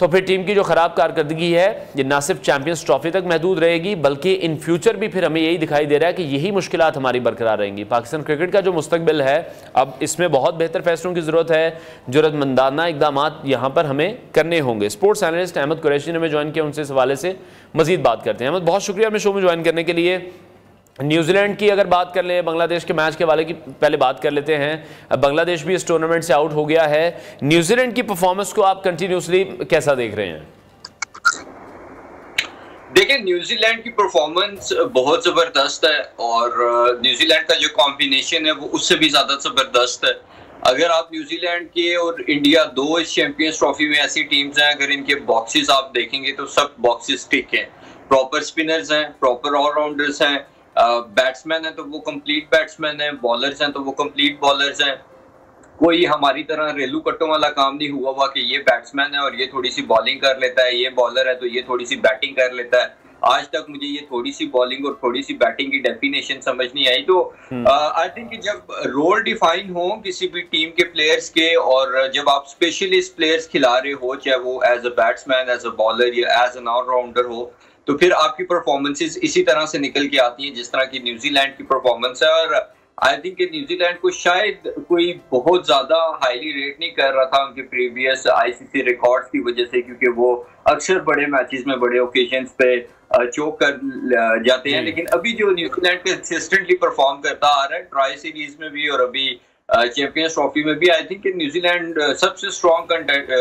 تو پھر ٹیم کی جو خراب کارکردگی ہے یہ نہ صرف چیمپئنز ٹرافی تک محدود رہے گی بلکہ ان فیوچر بھی پھر ہمیں یہی دکھائی دے رہا ہے کہ یہی مشکلات ہماری برقرار رہیں گی. پاکستان کرکٹ کا جو مستقبل ہے اب اس میں بہت بہتر فیصلوں کی ضرورت ہے, جرأت مندانہ اقدامات یہاں پر ہمیں کرنے ہوں گے. اسپورٹس اینالسٹ احمد قریشی نے ہمیں جوائن کیا, ان سے اس حوالے سے مزید بات کرتے ہیں. احمد بہت شکریہ ہمیں شو میں جوائن کرنے کے لیے. نیوزی لینڈ کی اگر بات کر لیں, بنگلہ دیش کے میچ کے حوالے کی پہلے بات کر لیتے ہیں. بنگلہ دیش بھی اس ٹورنامنٹ سے آؤٹ ہو گیا ہے. نیوزی لینڈ کی پرفارمنس کو آپ کنٹینیوسلی کیسا دیکھ رہے ہیں؟ دیکھیں, نیوزی لینڈ کی پرفارمنس بہت زبردست ہے اور نیوزی لینڈ کا جو کمبینیشن ہے وہ اس سے بھی زیادہ زبردست ہے. اگر آپ نیوزی لینڈ کے اور انڈیا دو اس چیمپئنز ٹرافی میں ایسی ٹیمز ہیں, اگر ان کے باکسز آپ دیکھیں گے تو سب باکسز ٹک ہیں. پراپر سپنرز ہیں, پراپر آل راؤنڈرز ہیں, بیٹسمین ہیں تو وہ کمپلیٹ بیٹسمین ہیں, بالرز ہیں تو وہ کمپلیٹ بالرز ہیں. کوئی ہماری طرح ریلو کٹوں والا کام نہیں ہوا ہوا کہ یہ بیٹسمین ہے اور یہ تھوڑی سی بالنگ کر لیتا ہے, یہ بالر ہے تو یہ تھوڑی سی بیٹنگ کر لیتا ہے. آج تک مجھے یہ تھوڑی سی بالنگ اور تھوڑی سی بیٹنگ کی ڈیفینیشن سمجھ نہیں آئی. تو آئی تھنک کہ جب رول ڈیفائن ہو کسی بھی ٹیم کے پلیئرز کے, اور جب آپ اسپیشلسٹ پلیئرز کھلا رہے ہو, چاہے وہ as a batsman, as a bowler یا ایز این آل راؤنڈر ہو, تو پھر آپ کی پرفارمنسز اسی طرح سے نکل کے آتی ہیں جس طرح کی نیوزی لینڈ کی پرفارمنس ہے. اور آئی تھنک کہ نیوزی لینڈ کو شاید کوئی بہت زیادہ ہائیلی ریٹ نہیں کر رہا تھا ان کے پریویس آئی سی سی ریکارڈز کی وجہ سے, کیونکہ وہ اکثر بڑے میچز میں بڑے اوکیشنز پہ چوک کر جاتے ہیں. لیکن ابھی جو نیوزی لینڈ کنسسٹنٹلی پرفارم کرتا آ رہا ہے ٹرائی سیریز میں بھی اور ابھی چیمپئنز ٹرافی میں بھی, آئی تھنک کہ نیوزی لینڈ سب سے اسٹرانگ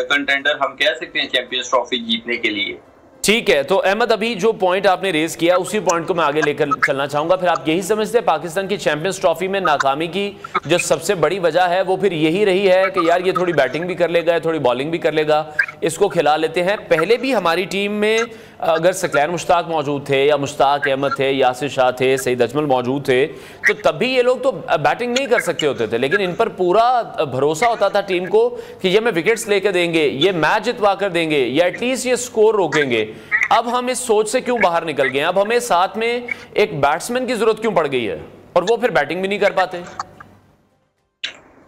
کنٹینڈر ہم کہہ سکتے ہیں چیمپئنز ٹرافی جیتنے کے لیے. ٹھیک ہے, تو احمد ابھی جو پوائنٹ آپ نے ریز کیا اسی پوائنٹ کو میں آگے لے کر چلنا چاہوں گا. پھر آپ یہی سمجھتے ہیں پاکستان کی چیمپئنز ٹرافی میں ناکامی کی جو سب سے بڑی وجہ ہے وہ پھر یہی رہی ہے کہ یار یہ تھوڑی بیٹنگ بھی کر لے گا, تھوڑی بالنگ بھی کر لے گا, اس کو کھلا لیتے ہیں. پہلے بھی ہماری ٹیم میں اگر ثقلین مشتاق موجود تھے یا مشتاق احمد تھے, یاسر شاہ تھے, سعید اجمل موجود تھے, تو تب بھی یہ لوگ تو بیٹنگ نہیں کر سکتے ہوتے تھے, لیکن ان پر پورا بھروسہ ہوتا تھا ٹیم کو کہ یہ میں وکٹس لے کے دیں گے, یہ میچ جتوا کر دیں گے, یا ایٹ لیسٹ یہ سکور روکیں گے. اب ہم اس سوچ سے کیوں باہر نکل گئے ہیں؟ اب ہمیں ساتھ میں ایک بیٹسمین کی ضرورت کیوں پڑ گئی ہے اور وہ پھر بیٹنگ بھی نہیں کر پاتے؟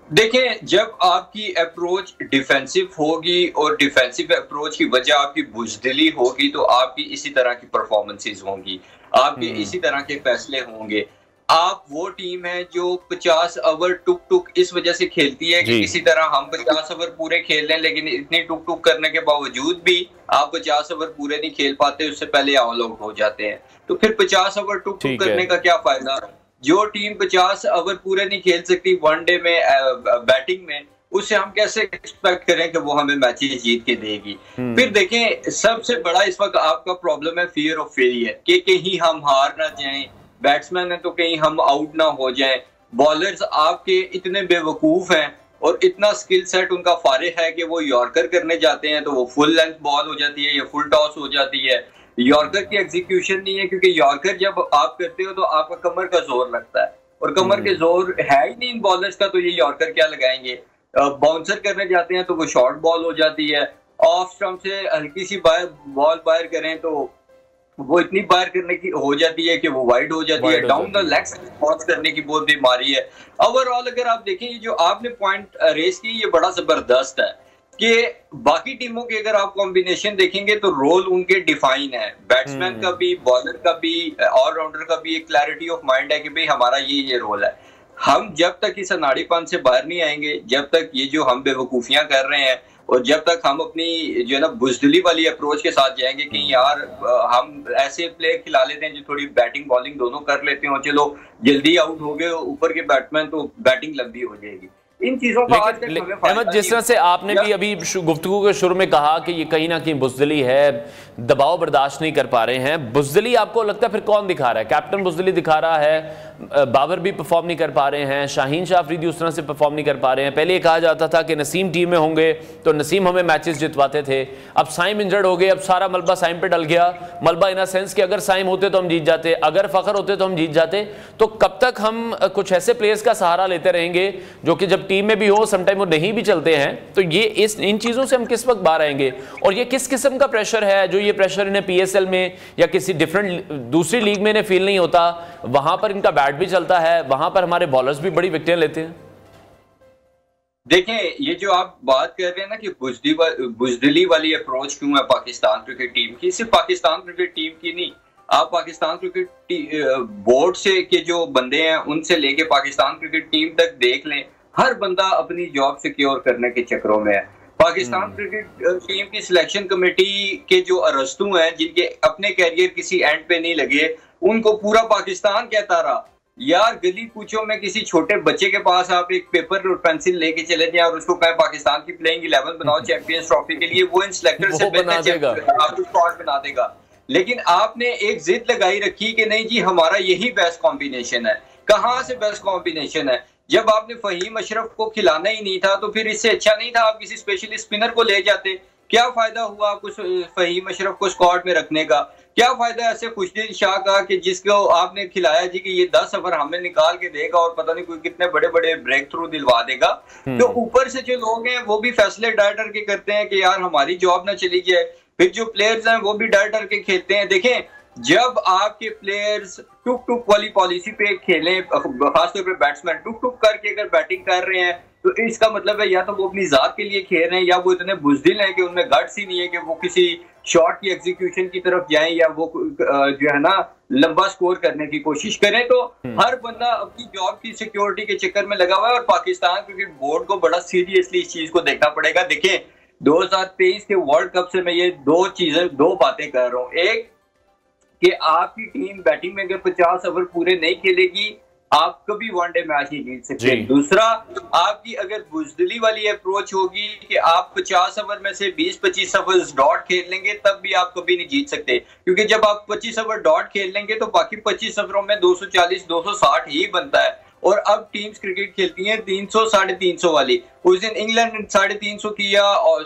دیکھیں, جب آپ کی اپروچ ڈیفینسو ہوگی اور ڈیفینسو اپروچ کی وجہ آپ کی بزدلی ہوگی تو آپ کی اسی طرح کی پرفارمنسز ہوں گی, آپ کے اسی طرح کے فیصلے ہوں گے. آپ وہ ٹیم ہے جو 50 اوور ٹک ٹک اس وجہ سے کھیلتی ہے کہ کسی طرح ہم 50 اوور پورے کھیل لیں, لیکن اتنی ٹک ٹک کرنے کے باوجود بھی آپ 50 اوور پورے نہیں کھیل پاتے, اس سے پہلے آل آؤٹ ہو جاتے ہیں. تو پھر 50 اوور ٹک ٹک کرنے کا کیا فائدہ؟ جو ٹیم 50 اوور پورے نہیں کھیل سکتی ون ڈے میں بیٹنگ میں, اس سے ہم کیسے ایکسپیکٹ کریں کہ وہ ہمیں میچز جیت کے دے گی؟ پھر دیکھیں, سب سے بڑا اس وقت آپ کا پرابلم ہے فیئر آف فیلئر, کہ کہیں ہم ہار نہ جائیں. بیٹسمین ہیں تو کہیں ہم آؤٹ نہ ہو جائیں. بالرز آپ کے اتنے بے وقوف ہیں اور اتنا سکل سیٹ ان کا فارغ ہے کہ وہ یارکر کرنے جاتے ہیں تو وہ فل لینتھ بال ہو جاتی ہے یا فل ٹاس ہو جاتی ہے. یارکر کی ایگزیکیوشن نہیں ہے, کیونکہ یارکر جب آپ کرتے ہو تو آپ کا کمر کا زور لگتا ہے, اور کمر کے زور ہے ہی نہیں ان بالرز کا, تو یہ یارکر کیا لگائیں گے؟ باؤنسر کرنے جاتے ہیں تو وہ شارٹ بال ہو جاتی ہے. آف سٹمپ سے ہلکی سی بال باہر کریں تو وہ اتنی باہر کرنے کی ہو جاتی ہے کہ وہ وائڈ ہو جاتی ہے. ڈاؤن دا لیگ پہنچ کرنے کی بہت بیماری ہے. اوور آل اگر آپ دیکھیں, یہ جو آپ نے پوائنٹ ریز کی یہ بڑا زبردست ہے کہ باقی ٹیموں کے اگر آپ کمبینیشن دیکھیں گے تو رول ان کے ڈیفائن ہے, بیٹسمین کا بھی, بالر کا بھی, آل راؤنڈر کا بھی ایک کلیئرٹی آف مائنڈ ہے کہ بھئی ہمارا یہ رول ہے. ہم جب تک اس اناڑی پن سے باہر نہیں آئیں گے, جب تک یہ جو ہم بے وقوفیاں کر رہے ہیں اور جب تک ہم اپنی جو ہے نا بزدلی والی اپروچ کے ساتھ جائیں گے کہ یار ہم ایسے پلے کھلا لیتے ہیں جو تھوڑی بیٹنگ بالنگ دونوں کر لیتے ہوں, چلو جلدی آؤٹ ہو گئے اوپر کے بیٹسمین تو بیٹنگ لمبی ہو جائے گی. ان چیزوں کا آج تک ہمیں احمد, جس طرح سے آپ نے بھی ابھی گفتگو کے شروع میں کہا کہ یہ کہیں نہ کہیں بزدلی ہے, دباؤ برداشت نہیں کر پا رہے ہیں, بزدلی آپ کو لگتا ہے پھر کون دکھا رہا ہے؟ کیپٹن بزدلی دکھا رہا ہے, بابر بھی پرفارم نہیں کر پا رہے ہیں, شاہین شاہ افریدی اس طرح سے پرفارم نہیں کر پا رہے ہیں. پہلے یہ کہا جاتا تھا کہ نسیم ٹیم میں ہوں گے تو نسیم ہمیں میچز جتواتے تھے, اب سائم انجرڈ ہو گئے, اب سارا ملبہ سائم پہ ڈل گیا. ملبہ ان سینس کہ اگر سائم ہوتے تو ہم جیت جاتے, اگر فخر ہوتے تو ہم جیت جاتے. تو کب تک ہم کچھ ایسے پلیئرز کا سہارا لیتے رہیں گے جو کہ جب ٹیم میں بھی ہو سم ٹائم وہ نہیں بھی چلتے ہیں؟ تو یہ ان چیزوں سے ہم کس وقت باہر آئیں گے, اور یہ کس قسم کا پریشر ہے جو یہ پریشر انہیں پی ایس ایل میں یا کسی ڈیفرنٹ دوسری لیگ میں انہیں فیل نہیں ہوتا؟ وہاں پر ان کا بیٹ بھی چلتا ہے, وہاں پر ہمارے بالرز بھی بڑی وکٹیں لیتے ہیں. دیکھیں یہ جو آپ بات کر رہے ہیں نا کہ بزدلی والی اپروچ کیوں ہے پاکستان کرکٹ ٹیم کی، صرف پاکستان کرکٹ ٹیم کی نہیں، آپ پاکستان کرکٹ بورڈ سے کے جو بندے ہیں ان سے لے کے پاکستان کرکٹ ٹیم تک دیکھ لیں، ہر بندہ اپنی جاب سیکیور کرنے کے چکروں میں ہے۔ پاکستان کرکٹ ٹیم کی سلیکشن کمیٹی کے جو ارستو ہیں جن کے اپنے کیریئر کسی اینڈ پہ نہیں لگے، ان کو پورا پاکستان کہتا رہا یار گلی کوچوں میں کسی چھوٹے بچے کے پاس آپ ایک پیپر اور پینسل لے کے چلے جائیں اور اس کو کہیں پاکستان کی پلینگ 11 بناؤ چیمپئنز ٹرافی کے لیے، وہ ان سلیکٹر سے بہتر آپ کو اسکواڈ بنا دے گا۔ لیکن آپ نے ایک ضد لگائی رکھی کہ نہیں جی ہمارا یہی بیسٹ کمبینیشن ہے۔ کہاں سے بیسٹ کمبینیشن ہے؟ جب آپ نے فہیم اشرف کو کھلانا ہی نہیں تھا تو پھر اس سے اچھا نہیں تھا آپ کسی اسپیشل اسپنر کو لے جاتے؟ کیا فائدہ ہوا آپ کو فہیم اشرف کو اسکواڈ میں رکھنے کا؟ کیا فائدہ ایسے خوشدل شاہ کا کہ جس کو آپ نے کھلایا جی کہ یہ 10 اوور ہمیں نکال کے دے گا اور پتہ نہیں کوئی کتنے بڑے بڑے بریک تھرو دلوا دے گا۔ تو اوپر سے جو لوگ ہیں وہ بھی فیصلے ڈر ڈر کے کرتے ہیں کہ یار ہماری جاب نہ چلی جائے، پھر جو پلیئرز ہیں وہ بھی ڈر ڈر کے کھیلتے ہیں۔ دیکھیں جب آپ کے پلیئرز ٹک ٹک والی پالیسی پہ کھیلیں، خاص طور پہ بیٹسمین ٹک ٹک کر کے اگر بیٹنگ کر رہے ہیں تو اس کا مطلب ہے یا تو وہ اپنی ذات کے لیے کھیل رہے ہیں یا وہ اتنے بزدل ہیں کہ ان میں گٹس ہی نہیں ہے کہ وہ کسی شاٹ کی ایگزیکیوشن کی طرف جائیں یا وہ جو ہے نا لمبا سکور کرنے کی کوشش کریں۔ تو ہر بندہ اپنی جاب کی سیکیورٹی کے چکر میں لگا ہوا ہے اور پاکستان کرکٹ بورڈ کو بڑا سیریسلی اس چیز کو دیکھنا پڑے گا۔ دیکھیں 2023 کے ورلڈ کپ سے میں یہ دو باتیں کر رہا ہوں۔ ایک کہ آپ کی ٹیم بیٹنگ میں اگر 50 اوور پورے نہیں کھیلے گی آپ کبھی ون ڈے میچ نہیں جیت سکتے۔ دوسرا آپ کی اگر بزدلی والی اپروچ ہوگی کہ آپ 50 اوور میں سے 20-25 اوور ڈاٹ کھیل لیں گے تب بھی آپ کبھی نہیں جیت سکتے، کیونکہ جب آپ 25 اوور ڈاٹ کھیل لیں گے تو باقی 25 اووروں میں 240-260 ہی بنتا ہے۔ اور اب ٹیمز کرکٹ کھیلتی ہیں 300-350 والی۔ اس دن انگلینڈ نے 350 کیا اور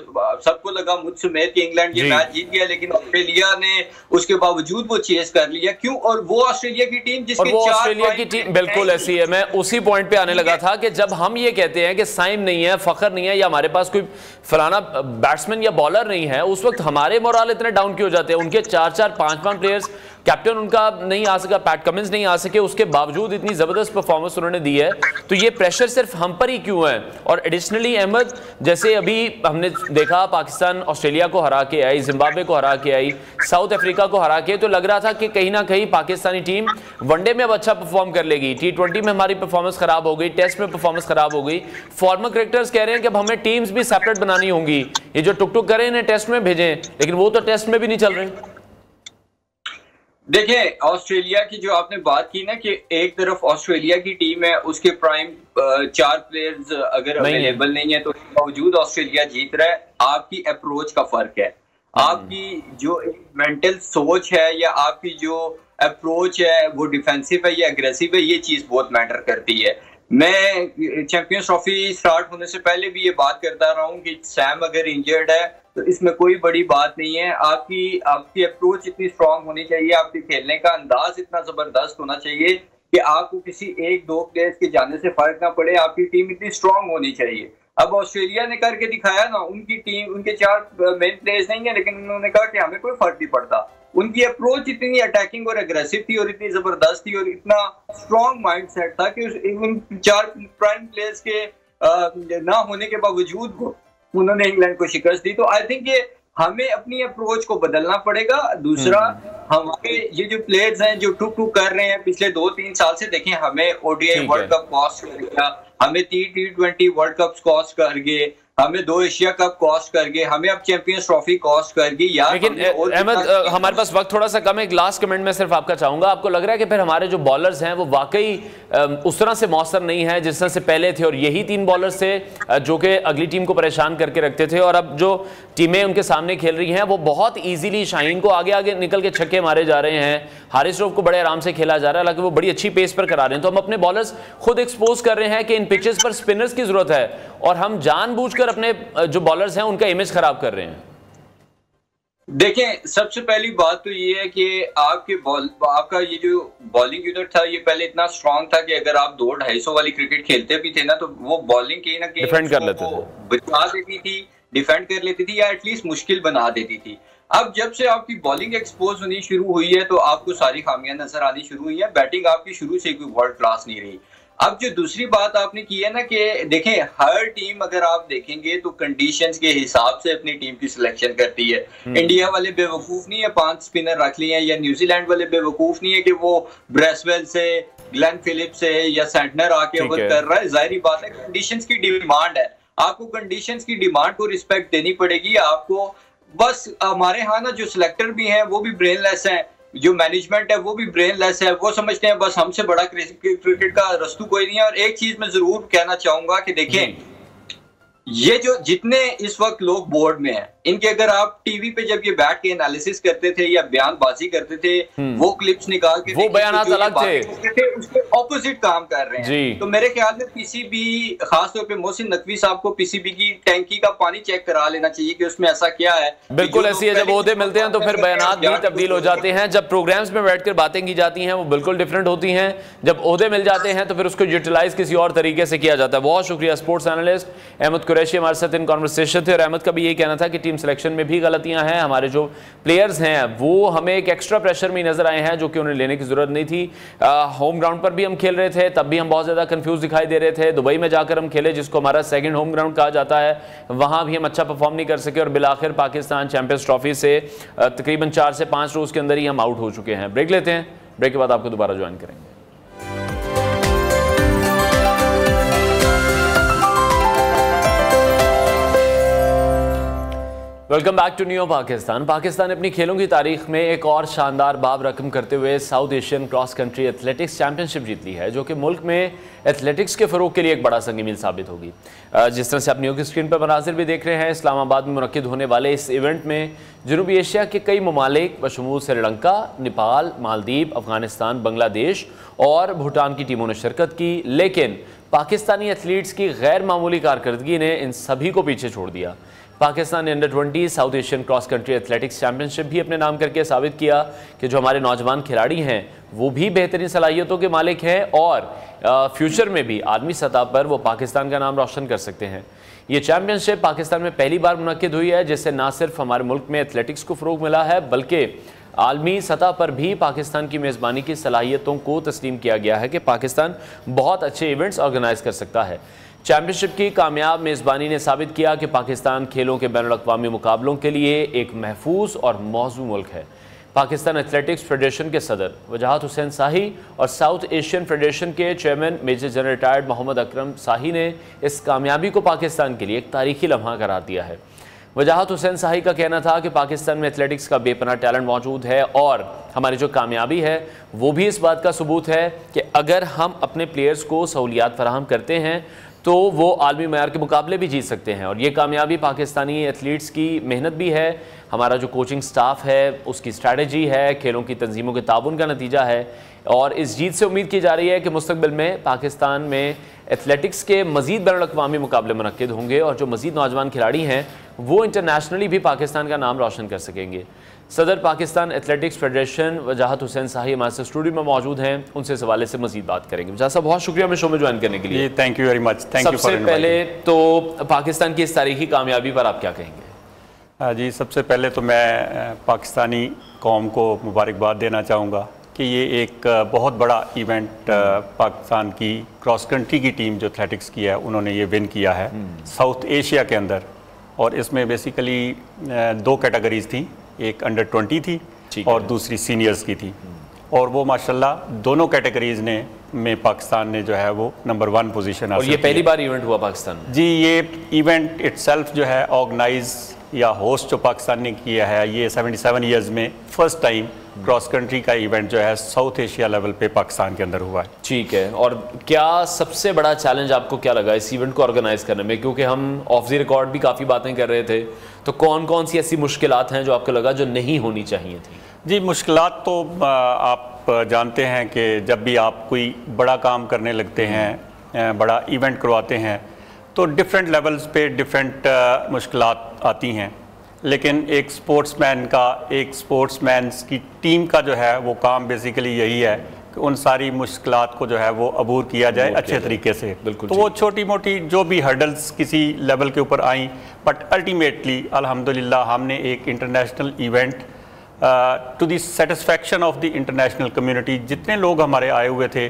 سب کو لگا مجھ سمیت کہ انگلینڈ یہ میچ جیت گیا، لیکن آسٹریلیا نے اس کے باوجود وہ چیز کر لیا۔ کیوں؟ اور وہ آسٹریلیا کی ٹیم جس کے آسٹریلیا کی ٹیم بالکل ایسی ہے۔ میں اسی پوائنٹ پہ آنے لگا تھا کہ جب ہم یہ کہتے ہیں کہ سائم نہیں ہے، فخر نہیں ہے یا ہمارے پاس کوئی فلانا بیٹسمین یا بالر نہیں ہے، اس وقت ہمارے مورال اتنے ڈاؤن کیوں جاتے ہیں؟ ان کے 4-5 پلیئرز، کیپٹن ان کا نہیں آ سکا، پیٹ کمنز نہیں آ سکے، اس کے باوجود اتنی زبردست پرفارمنس انہوں نے دی ہے، تو یہ پریشر صرف ہم پر ہی کیوں ہے؟ اور ایڈیشنلی احمد جیسے ابھی ہم نے دیکھا پاکستان آسٹریلیا کو ہرا کے آئی، زمبابوے کو ہرا کے آئی، ساؤتھ افریقہ کو ہرا کے، تو لگ رہا تھا کہ کہیں نہ کہیں پاکستانی ٹیم ون ڈے میں اب اچھا پرفارم کر لے گی۔ T20 میں ہماری پرفارمنس خراب ہو گئی، ٹیسٹ میں پرفارمنس خراب ہو گئی۔ فارمر کرکٹرز کہہ رہے ہیں کہ اب ہمیں ٹیمز بھی سیپریٹ بنانی ہوں گی، یہ جو ٹک ٹک کریں انہیں ٹیسٹ میں بھیجیں، لیکن وہ تو ٹیسٹ میں بھی نہیں چل رہے۔ دیکھیں آسٹریلیا کی جو آپ نے بات کی نا کہ ایک طرف آسٹریلیا کی ٹیم ہے، اس کے پرائم 4 پلیئرز اگر اویلیبل نہیں ہے تو اس کے باوجود آسٹریلیا جیت رہا ہے۔ آپ کی اپروچ کا فرق ہے، آپ کی جو مینٹل سوچ ہے یا آپ کی جو اپروچ ہے وہ ڈیفینسو ہے یا اگریسو ہے، یہ چیز بہت میٹر کرتی ہے۔ میں چیمپئنز ٹرافی سٹارٹ ہونے سے پہلے بھی یہ بات کرتا رہا ہوں کہ سیم اگر انجرڈ ہے تو اس میں کوئی بڑی بات نہیں ہے، آپ کی اپروچ اتنی اسٹرانگ ہونی چاہیے، آپ کے کھیلنے کا انداز اتنا زبردست ہونا چاہیے کہ آپ کو کسی 1-2 پلیئرز کے جانے سے فرق نہ پڑے، آپ کی ٹیم اتنی اسٹرانگ ہونی چاہیے۔ اب آسٹریلیا نے کر کے دکھایا نا، ان کی ٹیم ان کے 4 مین پلیئرز نہیں ہیں لیکن انہوں نے کہا کہ ہمیں کوئی فرق نہیں پڑتا۔ ان کی اپروچ اتنی اٹیکنگ اور اگریسو تھی اور اتنی زبردست تھی اور اتنا اسٹرانگ مائنڈ سیٹ تھا کہ ان 4 پرائم پلیئرز کے نہ ہونے کے باوجود انہوں نے انگلینڈ کو شکست دی۔ تو آئی تھنک کہ ہمیں اپنی اپروچ کو بدلنا پڑے گا۔ دوسرا ہمارے یہ جو پلیئرز ہیں جو ٹک ٹک کر رہے ہیں پچھلے 2-3 سال سے، دیکھیں ہمیں ODI ورلڈ کپ کاسٹ کر گیا، ہمیں T20 ورلڈ کپ کاسٹ کر گئے، ہمیں 2 ایشیا کپ کاسٹ کر گئے، ہمیں اب چیمپئنز ٹرافی کاسٹ کر گئی۔ لیکن احمد ہمارے پاس وقت تھوڑا سا کم ہے، ایک لاسٹ کمنٹ میں صرف آپ کا چاہوں گا، آپ کو لگ رہا ہے کہ پھر ہمارے جو بالرز ہیں وہ واقعی اس طرح سے مؤثر نہیں ہیں جس طرح سے پہلے تھے، اور یہی 3 بالرز تھے جو کہ اگلی ٹیم کو پریشان کر کے رکھتے تھے، اور اب جو ٹیمیں ان کے سامنے کھیل رہی ہیں وہ بہت ایزیلی شاہین کو آگے آگے نکل کے چھکے مارے جا رہے ہیں، حارث روف کو بڑے آرام سے کھیلا جا رہا ہے، حالانکہ وہ بڑی اچھی پیس پر کرا رہے ہیں۔ تو ہم اپنے بالرز خود ایکسپوز کر رہے ہیں کہ ان پچز پر سپنرز کی ضرورت ہے، اور ہم جان بوجھ کر اپنے جو بالرز ہیں ان کا امیج خراب کر رہے ہیں۔ دیکھیں سب سے پہلی بات تو یہ ہے کہ آپ کا یہ جو بالنگ یونٹ تھا یہ پہلے اتنا اسٹرانگ تھا کہ اگر آپ 200-250 والی کرکٹ کھیلتے بھی تھے نا تو وہ بالنگ کہیں نہ کہیں ڈیفینڈ کر لیتے تھے، بچا دیتی تھی، ڈیفینڈ کر لیتی تھی یا ایٹ لیسٹ مشکل بنا دیتی تھی۔ اب جب سے آپ کی بالنگ ایکسپوز ہونی شروع ہوئی ہے تو آپ کو ساری خامیاں نظر آنی شروع ہوئی ہیں۔ بیٹنگ آپ کی شروع سے کوئی ورلڈ کلاس نہیں رہی۔ اب جو دوسری بات آپ نے کی ہے نا کہ دیکھیں ہر ٹیم اگر آپ دیکھیں گے تو کنڈیشنز کے حساب سے اپنی ٹیم کی سلیکشن کرتی ہے. انڈیا والے بے وقوف نہیں ہے 5 اسپنر رکھ لیے ہیں, یا نیوزی لینڈ والے بے وقوف نہیں ہے کہ وہ بریسویل سے گلین فلپ سے یا سینٹنر آ کے اوور کر رہا ہے. ظاہری بات ہے کنڈیشنز کی ڈیمانڈ ہے, آپ کو کنڈیشنز کی ڈیمانڈ کو رسپیکٹ دینی پڑے گی. آپ کو بس ہمارے ہاں نا جو سلیکٹر بھی ہیں وہ بھی برین لیس ہیں, جو مینجمنٹ ہے وہ بھی برین لیس ہے, وہ سمجھتے ہیں بس ہم سے بڑا کرکٹ کا رستو کوئی نہیں ہے. اور ایک چیز میں ضرور کہنا چاہوں گا کہ دیکھیں یہ جو جتنے اس وقت لوگ بورڈ میں ہیں ان کے اگر آپ ٹی وی پہ جب یہ بیٹھ کے انالیسس کرتے تھے یا بیان بازی کرتے تھے وہ کلپس نکال کے وہ بیانات الگ تھے, اس کے اپوزٹ کام کر رہے ہیں. تو میرے خیال میں پی سی بی خاص طور پہ محسن نقوی صاحب کو پی سی بی کی ٹینکی کا پانی چیک کرا لینا چاہیے کہ اس میں ایسا کیا ہے. بالکل ایسی ہے, جب عہدے ملتے ہیں تو پھر بیانات بھی تبدیل ہو جاتے ہیں. جب پروگرامز میں بیٹھ کر باتیں کی جاتی ہیں وہ بالکل ڈیفرنٹ ہوتی ہیں, جب عہدے مل جاتے ہیں تو پھر اس کو یوٹیلائز کسی اور طریقے سے کیا جاتا ہے. بہت شکریہ. اسپورٹس اینالسٹ احمد قریشی ہمارے ساتھ ان کانورسیشن تھے, اور احمد کا بھی یہی کہنا تھا کہ ٹیم سلیکشن میں بھی غلطیاں ہیں. ہمارے جو پلیئرز ہیں وہ ہمیں ایک ایکسٹرا پریشر میں نظر آئے ہیں جو کہ انہیں لینے کی ضرورت نہیں تھی. ہوم گراؤنڈ پر بھی ہم کھیل رہے تھے, تب بھی ہم بہت زیادہ کنفیوز دکھائی دے رہے تھے. دبئی میں جا کر ہم کھیلے جس کو ہمارا سیکنڈ ہوم گراؤنڈ کہا جاتا ہے, وہاں بھی ہم اچھا پرفارم نہیں کر سکے, اور بالآخر پاکستان چیمپئنز ٹرافی سے تقریباً 4 سے 5 روز کے اندر ہی ہم آؤٹ ہو چکے ہیں. بریک لیتے ہیں, بریک کے بعد آپ کو دوبارہ جوائن کریں گے. Welcome back to new Pakistan. Pakistan اپنی کھیلوں کی تاریخ میں ایک اور شاندار باب رقم کرتے ہوئے south Asian cross country athletics championship جیت لی ہے, جو کہ ملک میں ایتھلیٹکس کے فروغ کے لیے ایک بڑا سنگ میل ثابت ہوگی. جس طرح سے آپ نیو کی اسکرین پر مناظر بھی دیکھ رہے ہیں, اسلام آباد میں منعقد ہونے والے اس ایونٹ میں جنوبی ایشیا کے کئی ممالک بشمول سری لنکا, نیپال, مالدیپ, افغانستان, بنگلہ دیش اور بھوٹان کی ٹیموں نے شرکت کی. لیکن پاکستانی ایتھلیٹس کی غیر معمولی کارکردگی نے ان سبھی کو پیچھے چھوڑ دیا. پاکستان نے under 20 south Asian cross country athletics championship بھی اپنے نام کر کے ثابت کیا کہ جو ہمارے نوجوان کھلاڑی ہیں وہ بھی بہترین صلاحیتوں کے مالک ہیں, اور فیوچر میں بھی عالمی سطح پر وہ پاکستان کا نام روشن کر سکتے ہیں. یہ چیمپئن شپ پاکستان میں پہلی بار منعقد ہوئی ہے, جس سے نہ صرف ہمارے ملک میں ایتھلیٹکس کو فروغ ملا ہے بلکہ عالمی سطح پر بھی پاکستان کی میزبانی کی صلاحیتوں کو تسلیم کیا گیا ہے کہ پاکستان بہت اچھے ایونٹس آرگنائز کر سکتا ہے. چیمپئن شپ کی کامیاب میزبانی نے ثابت کیا کہ پاکستان کھیلوں کے بین الاقوامی مقابلوں کے لیے ایک محفوظ اور موزوں ملک ہے. پاکستان ایتھلیٹکس فیڈریشن کے صدر وجاہت حسین شاہی اور ساؤتھ ایشین فیڈریشن کے چیئرمین میجر جنرل ریٹائرڈ محمد اکرم شاہی نے اس کامیابی کو پاکستان کے لیے ایک تاریخی لمحہ قرار دیا ہے. وجاہت حسین شاہی کا کہنا تھا کہ پاکستان میں ایتھلیٹکس کا بے پناہ ٹیلنٹ موجود ہے, اور ہماری جو کامیابی ہے وہ بھی اس بات کا ثبوت ہے کہ اگر ہم اپنے پلیئرز کو سہولیات فراہم کرتے ہیں تو وہ عالمی معیار کے مقابلے بھی جیت سکتے ہیں. اور یہ کامیابی پاکستانی ایتھلیٹس کی محنت بھی ہے, ہمارا جو کوچنگ سٹاف ہے اس کی اسٹریٹجی ہے, کھیلوں کی تنظیموں کے تعاون کا نتیجہ ہے. اور اس جیت سے امید کی جا رہی ہے کہ مستقبل میں پاکستان میں ایتھلیٹکس کے مزید بین الاقوامی مقابلے منعقد ہوں گے, اور جو مزید نوجوان کھلاڑی ہیں وہ انٹرنیشنلی بھی پاکستان کا نام روشن کر سکیں گے. صدر پاکستان ایتھلیٹکس فیڈریشن وجاہت حسین شاہی ہمارے سے اسٹوڈیو میں موجود ہیں, ان سے اس حوالے سے مزید بات کریں گے. وجاہت صاحب بہت شکریہ ہمیں شو میں جوائن کرنے کے لیے. Thank you very much. سب سے پہلے تو پاکستان کی اس تاریخی کامیابی پر آپ کیا کہیں گے؟ جی سب سے پہلے تو میں پاکستانی قوم کو مبارکباد دینا چاہوں گا کہ یہ ایک بہت بڑا ایونٹ پاکستان کی کراس کنٹری کی ٹیم جو ایتھلیٹکس کی ہے انہوں نے یہ ون کیا ہے ساؤتھ ایشیا کے اندر. اور اس میں بیسیکلی 2 کیٹیگریز تھیں, ایک انڈر 20 تھی اور دوسری سینئرز کی تھی, اور وہ ماشاءاللہ دونوں کیٹیگریز میں پاکستان نے جو ہے وہ نمبر 1 پوزیشن اور یہ پہلی بار ایونٹ ہوا پاکستان میں؟ جی یہ ایونٹ اٹ سیلف جو ہے آرگنائز یا ہوسٹ جو پاکستان نے کیا ہے, یہ 77 ایئرز میں فرسٹ ٹائم کراس کنٹری کا ایونٹ جو ہے ساؤتھ ایشیا لیول پہ پاکستان کے اندر ہوا ہے. ٹھیک ہے, اور کیا سب سے بڑا چیلنج آپ کو کیا لگا اس ایونٹ کو آرگنائز کرنے میں؟ کیونکہ ہم آف دی ریکارڈ بھی کافی باتیں کر رہے تھے, تو کون کون سی ایسی مشکلات ہیں جو آپ کو لگا جو نہیں ہونی چاہیے تھی؟ جی مشکلات تو آپ جانتے ہیں کہ جب بھی آپ کوئی بڑا کام کرنے لگتے ہیں, بڑا ایونٹ کرواتے ہیں, تو ڈفرینٹ لیولز پہ ڈفرینٹ مشکلات آتی ہیں. لیکن ایک سپورٹس مینس کی ٹیم کا جو ہے وہ کام بیسیکلی یہی ہے کہ ان ساری مشکلات کو جو ہے وہ عبور کیا جائے اچھے طریقے سے. تو وہ چھوٹی موٹی جو بھی ہرڈلز کسی لیول کے اوپر آئیں, بٹ الٹیمیٹلی الحمدللہ ہم نے ایک international event to the satisfaction of the international community, جتنے لوگ ہمارے آئے ہوئے تھے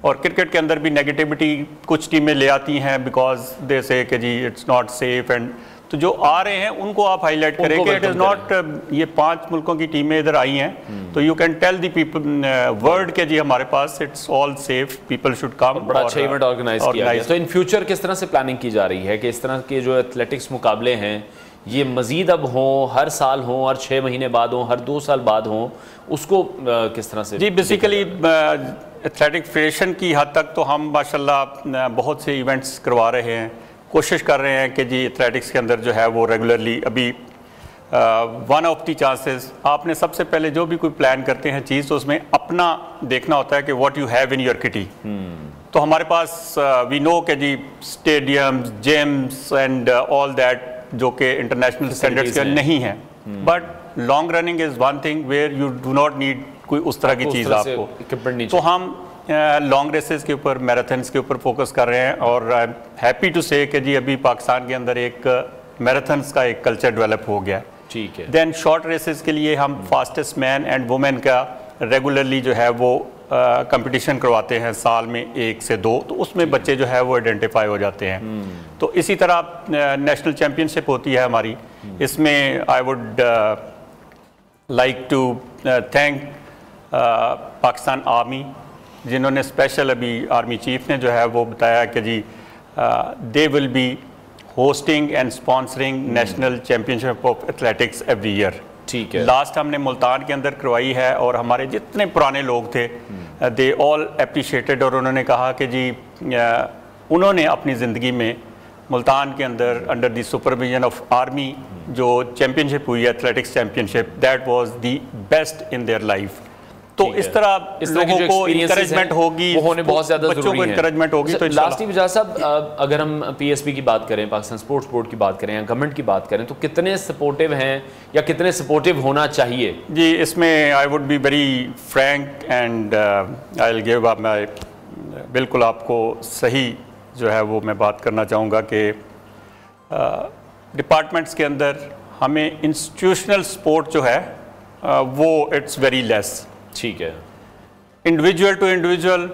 اور کرکٹ کے اندر بھی نیگیٹیوٹی کچھ ٹیمیں لے آتی ہیں بیکاز دے سے کہ جی اٹس ناٹ سیف، اینڈ تو جو آ رہے ہیں ان کو آپ ہائی لائٹ کریں کہ اٹ از ناٹ، یہ 5 ملکوں کی ٹیمیں ادھر آئی ہیں تو you can tell the people world کہ جی ہمارے پاس it's all safe, people should come. بڑا اچھا ایونٹ آرگنائز کیا گیا. تو ان فیوچر کس طرح سے پلاننگ کی جا رہی ہے کہ اس طرح کے جو ایتھلیٹکس مقابلے ہیں یہ مزید اب ہوں، ہر سال ہوں، ہر 6 مہینے بعد ہوں، ہر 2 سال بعد ہوں، اس کو کس طرح سے؟ جی بیسیکلی ایتھلیٹک فیڈریشن کی حد تک تو ہم ماشاءاللہ بہت سے ایونٹس کروا رہے ہیں، کوشش کر رہے ہیں کہ جی ایتھلیٹکس کے اندر جو ہے وہ ریگولرلی ابھی ون آف دی چانسز، آپ نے سب سے پہلے جو بھی کوئی پلان کرتے ہیں چیز تو اس میں اپنا دیکھنا ہوتا ہے کہ what you have in your city. تو ہمارے پاس وی نو کہ جی stadiums, gyms and all that جو کہ انٹرنیشنل اسٹینڈرڈس کے نہیں ہیں، but long running is one thing where you do not need کوئی اس طرح کی چیز آپ کو. تو ہم لانگ ریسز کے اوپر، میراتھنس کے اوپر فوکس کر رہے ہیں، اور آئی ایم ہیپی ٹو سے کہ جی ابھی پاکستان کے اندر ایک میراتھنس کا ایک کلچر ڈیولپ ہو گیا ہے. ٹھیک ہے. دین شارٹ ریسز کے لیے ہم فاسٹسٹ مین اینڈ وومن کا ریگولرلی جو ہے وہ کمپٹیشن کرواتے ہیں سال میں 1 سے 2، تو اس میں بچے جو ہے وہ آئیڈینٹیفائی ہو جاتے ہیں. تو اسی طرح نیشنل چیمپئن شپ ہوتی ہے ہماری، اس میں I would like to thank Pakistan army, جنہوں نے اسپیشل ابھی آرمی چیف نے جو ہے وہ بتایا کہ جی they will be hosting and sponsoring national championship of athletics every year. ٹھیک ہے. لاسٹ ہم نے ملتان کے اندر کروائی ہے، اور ہمارے جتنے پرانے لوگ تھے دے آل اپریشیٹڈ، اور انہوں نے کہا کہ جی انہوں نے اپنی زندگی میں ملتان کے اندر under the supervision of army جو چیمپئن شپ ہوئی ہے athletics championship, that was the best in their life. تو اس طرح لوگوں کو انکریجمنٹ ہوگی، وہ ہونے بہت زیادہ بچوں کو انکریجمنٹ ہوگی. تو لاسٹلی بجاز صاحب، اگر ہم پی ایس بی کی بات کریں، پاکستان سپورٹس بورڈ کی بات کریں یا گورنمنٹ کی بات کریں، تو کتنے سپورٹیو ہیں یا کتنے سپورٹیو ہونا چاہیے؟ جی اس میں I would be very frank and I will give up my, بالکل آپ کو صحیح جو ہے وہ میں بات کرنا چاہوں گا کہ ڈپارٹمنٹس کے اندر ہمیں انسٹیٹیوشنل سپورٹ جو ہے وہ اٹس ویری لیس. ٹھیک ہے. انڈیویجول ٹو انڈیویجول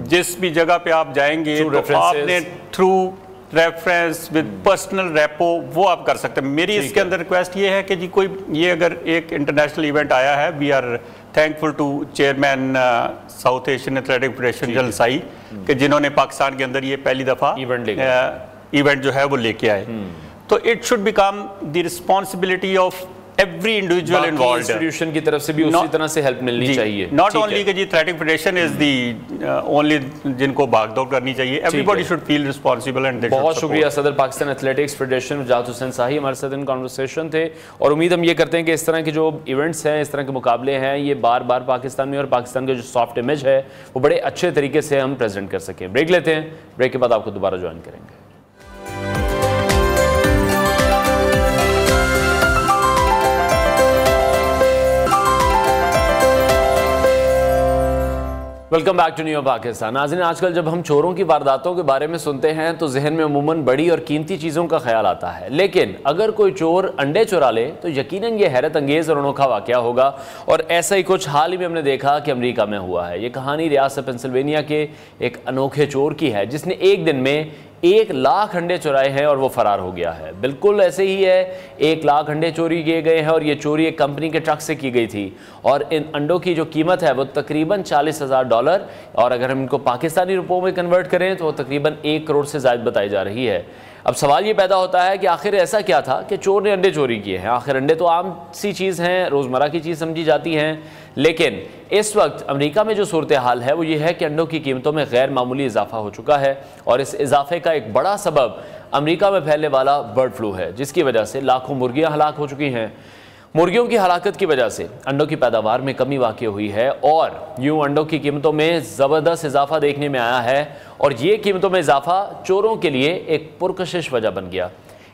جس بھی جگہ پہ آپ جائیں گے تو آپ نے through reference with personal rapport وہ آپ کر سکتے ہیں. میری اس کے اندر ریکویسٹ یہ ہے کہ جی کوئی یہ اگر ایک انٹرنیشنل ایونٹ آیا ہے، we are thankful to chairman south Asian athletic federation general سائی کہ جنہوں نے پاکستان کے اندر یہ پہلی دفعہ ایونٹ جو ہے وہ لے کے آئے. تو it should become the responsibility of every individual involved. Institution کی طرف سے بھی اسی طرح سے ہیلپ ملنی چاہیے. Not only کہ جی ایتھلیٹک فیڈریشن از دی only جن کو بھاگ دوڑ کرنی چاہیے. Everybody should feel responsible and they should support. بہت شکریہ صدر پاکستان ایتھلیٹکس فیڈریشن وجاہت حسین صاحی ہمارے ساتھ ان کانورسیشن تھے، اور امید ہم یہ کرتے ہیں کہ اس طرح کے جو ایونٹس ہیں، اس طرح کے مقابلے ہیں، یہ بار بار پاکستان میں اور پاکستان کا جو سافٹ امیج ہے وہ بڑے اچھے طریقے سے ہم پریزنٹ کر سکیں. بریک لیتے ہیں، بریک کے بعد آپ کو دوبارہ جوائن کریں گے. Welcome back to new Pakistan. ناظرین، آج کل جب ہم چوروں کی وارداتوں کے بارے میں سنتے ہیں تو ذہن میں عموماً بڑی اور قیمتی چیزوں کا خیال آتا ہے، لیکن اگر کوئی چور انڈے چورا لے تو یقیناً یہ حیرت انگیز اور انوکھا واقعہ ہوگا، اور ایسا ہی کچھ حال ہی میں ہم نے دیکھا کہ امریکہ میں ہوا ہے. یہ کہانی ریاست پینسلوینیا کے ایک انوکھے چور کی ہے جس نے ایک دن میں 1 لاکھ انڈے چرائے ہیں اور وہ فرار ہو گیا ہے. بالکل ایسے ہی ہے، 1 لاکھ انڈے چوری کیے گئے ہیں، اور یہ چوری ایک کمپنی کے ٹرک سے کی گئی تھی، اور ان انڈوں کی جو قیمت ہے وہ تقریباً $40,000، اور اگر ہم ان کو پاکستانی روپوں میں کنورٹ کریں تو وہ تقریباً 1 کروڑ سے زائد بتائی جا رہی ہے. اب سوال یہ پیدا ہوتا ہے کہ آخر ایسا کیا تھا کہ چور نے انڈے چوری کیے ہیں؟ آخر انڈے تو عام سی چیز ہیں، روزمرہ کی چیز سمجھی جاتی ہیں، لیکن اس وقت امریکہ میں جو صورتحال ہے وہ یہ ہے کہ انڈوں کی قیمتوں میں غیر معمولی اضافہ ہو چکا ہے، اور اس اضافے کا ایک بڑا سبب امریکہ میں پھیلنے والا برڈ فلو ہے، جس کی وجہ سے لاکھوں مرغیاں ہلاک ہو چکی ہیں. مرغیوں کی ہلاکت کی وجہ سے انڈوں کی پیداوار میں کمی واقع ہوئی ہے، اور یوں انڈوں کی قیمتوں میں زبردست اضافہ دیکھنے میں آیا ہے، اور یہ قیمتوں میں اضافہ چوروں کے لیے ایک پرکشش وجہ بن گیا.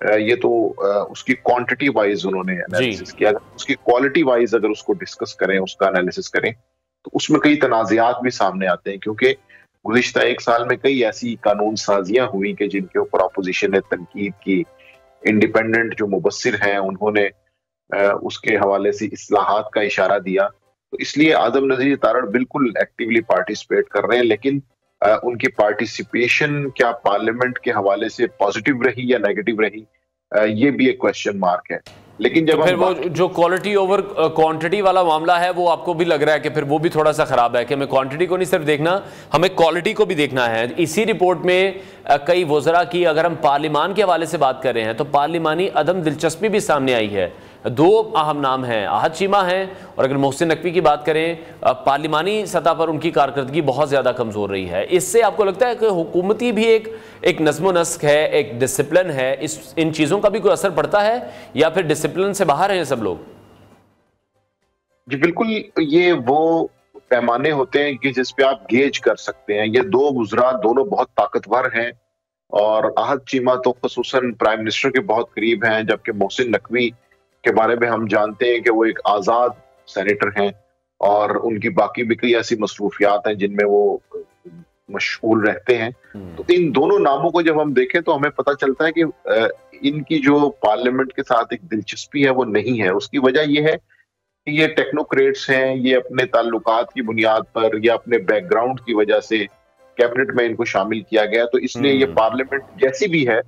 یہ تو اس کی کوانٹٹی وائز انہوں نے انالیسس کیا. اس کی کوالٹی وائز اگر اس کو ڈسکس کریں, اس کا انالیسس کریں, تو اس میں کئی تنازعات بھی سامنے آتے ہیں, کیونکہ گزشتہ 1 سال میں کئی ایسی قانون سازیاں ہوئی کہ جن کے اوپر اپوزیشن نے تنقید کی. انڈیپینڈنٹ جو مبصر ہیں انہوں نے اس کے حوالے سے اصلاحات کا اشارہ دیا. تو اس لیے اعظم نذیر تارڑ بالکل ایکٹیولی پارٹیسپیٹ کر رہے ہیں, لیکن ان کی پارٹیسپیشن کیا پارلیمنٹ کے حوالے سے پازیٹیو رہی یا نیگیٹو رہی, یہ بھی ایک کویسچن مارک ہے. لیکن جب پھر وہ جو کوالٹی اوور کوانٹٹی والا معاملہ ہے وہ آپ کو بھی لگ رہا ہے کہ پھر وہ بھی تھوڑا سا خراب ہے, کہ ہمیں کوانٹٹی کو نہیں صرف دیکھنا, ہمیں کوالٹی کو بھی دیکھنا ہے. اسی رپورٹ میں کئی وزراء کی اگر ہم پارلیمان کے حوالے سے بات کر رہے ہیں تو پارلیمانی عدم دلچسپی بھی سامنے آئی ہے. 2 اہم نام ہیں, احد چیمہ ہیں, اور اگر محسن نقوی کی بات کریں پارلیمانی سطح پر ان کی کارکردگی بہت زیادہ کمزور رہی ہے. اس سے آپ کو لگتا ہے کہ حکومتی بھی ایک نظم و نسق ہے, ایک ڈسپلن ہے, ان چیزوں کا بھی کوئی اثر پڑتا ہے یا پھر ڈسپلن سے باہر ہیں سب لوگ؟ جی بالکل, یہ وہ پیمانے ہوتے ہیں کہ جس پہ آپ گیج کر سکتے ہیں. یہ 2 وزراء دونوں بہت طاقتور ہیں, اور احد چیمہ تو خصوصاً پرائم منسٹر کے بہت قریب ہیں, جبکہ محسن نقوی کے بارے میں ہم جانتے ہیں کہ وہ ایک آزاد سینیٹر ہیں, اور ان کی باقی بھی کئی ایسی مصروفیات ہیں جن میں وہ مشغول رہتے ہیں. تو ان دونوں ناموں کو جب ہم دیکھیں تو ہمیں پتہ چلتا ہے کہ ان کی جو پارلیمنٹ کے ساتھ ایک دلچسپی ہے وہ نہیں ہے. اس کی وجہ یہ ہے کہ یہ ٹیکنوکریٹس ہیں, یہ اپنے تعلقات کی بنیاد پر یا اپنے بیک گراؤنڈ کی وجہ سے کیبنٹ میں ان کو شامل کیا گیا, تو اس لیے یہ پارلیمنٹ جیسی بھی ہے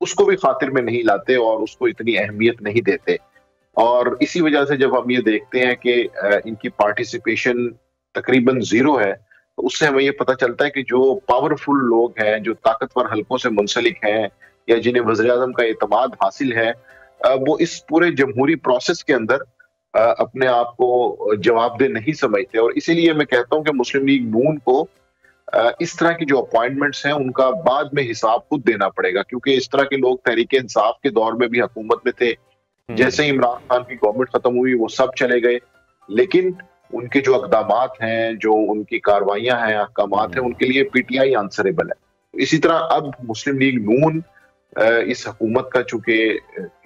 اس کو بھی خاطر میں نہیں لاتے اور اس کو اتنی اہمیت نہیں دیتے. اور اسی وجہ سے جب ہم یہ دیکھتے ہیں کہ ان کی پارٹیسپیشن تقریباً 0 ہے, تو اس سے ہمیں یہ پتہ چلتا ہے کہ جو پاورفل لوگ ہیں, جو طاقتور حلقوں سے منسلک ہیں, یا جنہیں وزیر اعظم کا اعتماد حاصل ہے, وہ اس پورے جمہوری پروسیس کے اندر اپنے آپ کو جواب دہ نہیں سمجھتے. اور اسی لیے میں کہتا ہوں کہ مسلم لیگ نون کو اس طرح کی جو اپوائنٹمنٹس ہیں ان کا بعد میں حساب خود دینا پڑے گا, کیونکہ اس طرح کے لوگ تحریک انصاف کے دور میں بھی حکومت میں تھے. جیسے ہی عمران خان کی گورنمنٹ ختم ہوئی وہ سب چلے گئے, لیکن ان کے جو اقدامات ہیں, جو ان کی کاروائیاں ہیں, احکامات ہیں, ان کے لیے پی ٹی آئی آنسریبل ہے. اسی طرح اب مسلم لیگ نون اس حکومت کا چونکہ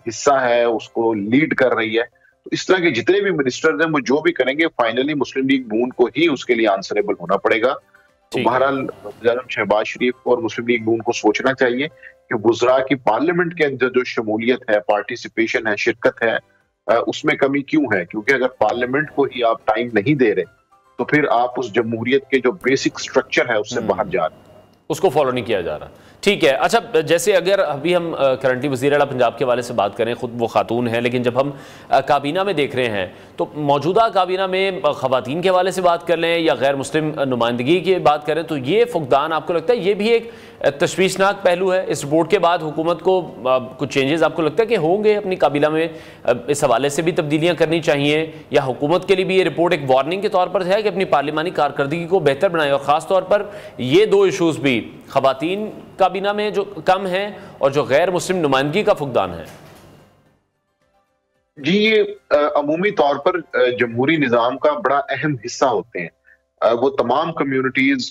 حصہ ہے, اس کو لیڈ کر رہی ہے, تو اس طرح کے جتنے بھی منسٹرز ہیں وہ جو بھی کریں گے فائنلی مسلم لیگ نون کو ہی اس کے لیے آنسریبل ہونا پڑے گا. تو بہرحال وزیر اعظم شہباز شریف کو اور مسلم لیگ نون کو سوچنا چاہیے کہ وزراء کی پارلیمنٹ کے اندر جو شمولیت ہے, پارٹیسپیشن ہے, شرکت ہے, اس میں کمی کیوں ہے. کیونکہ اگر پارلیمنٹ کو ہی آپ ٹائم نہیں دے رہے تو پھر آپ اس جمہوریت کے جو بیسک سٹرکچر ہے اس سے باہر جا رہے ہیں, اس کو فالو نہیں کیا جا رہا. ٹھیک ہے. اچھا, جیسے اگر ابھی ہم کرنٹلی وزیر اعلیٰ پنجاب کے حوالے سے بات کریں, خود وہ خاتون ہیں, لیکن جب ہم کابینہ میں دیکھ رہے ہیں تو موجودہ کابینہ میں خواتین کے حوالے سے بات کر لیں یا غیر مسلم نمائندگی کی بات کریں, تو یہ فقدان آپ کو لگتا ہے یہ بھی ایک تشویشناک پہلو ہے؟ اس رپورٹ کے بعد حکومت کو کچھ چینجز آپ کو لگتا ہے کہ ہوں گے اپنی کابینہ میں, اس حوالے سے بھی تبدیلیاں کرنی چاہیے, یا حکومت کے لیے بھی یہ رپورٹ ایک وارننگ کے طور پر ہے کہ اپنی پارلیمانی کارکردگی کو بہتر بنائے, اور خاص طور پر یہ 2 ایشوز بھی, خواتین کابینہ میں جو کم ہیں اور جو غیر مسلم نمائندگی کا فقدان ہے؟ جی یہ عمومی طور پر جمہوری نظام کا بڑا اہم حصہ ہوتے ہیں. وہ تمام کمیونٹیز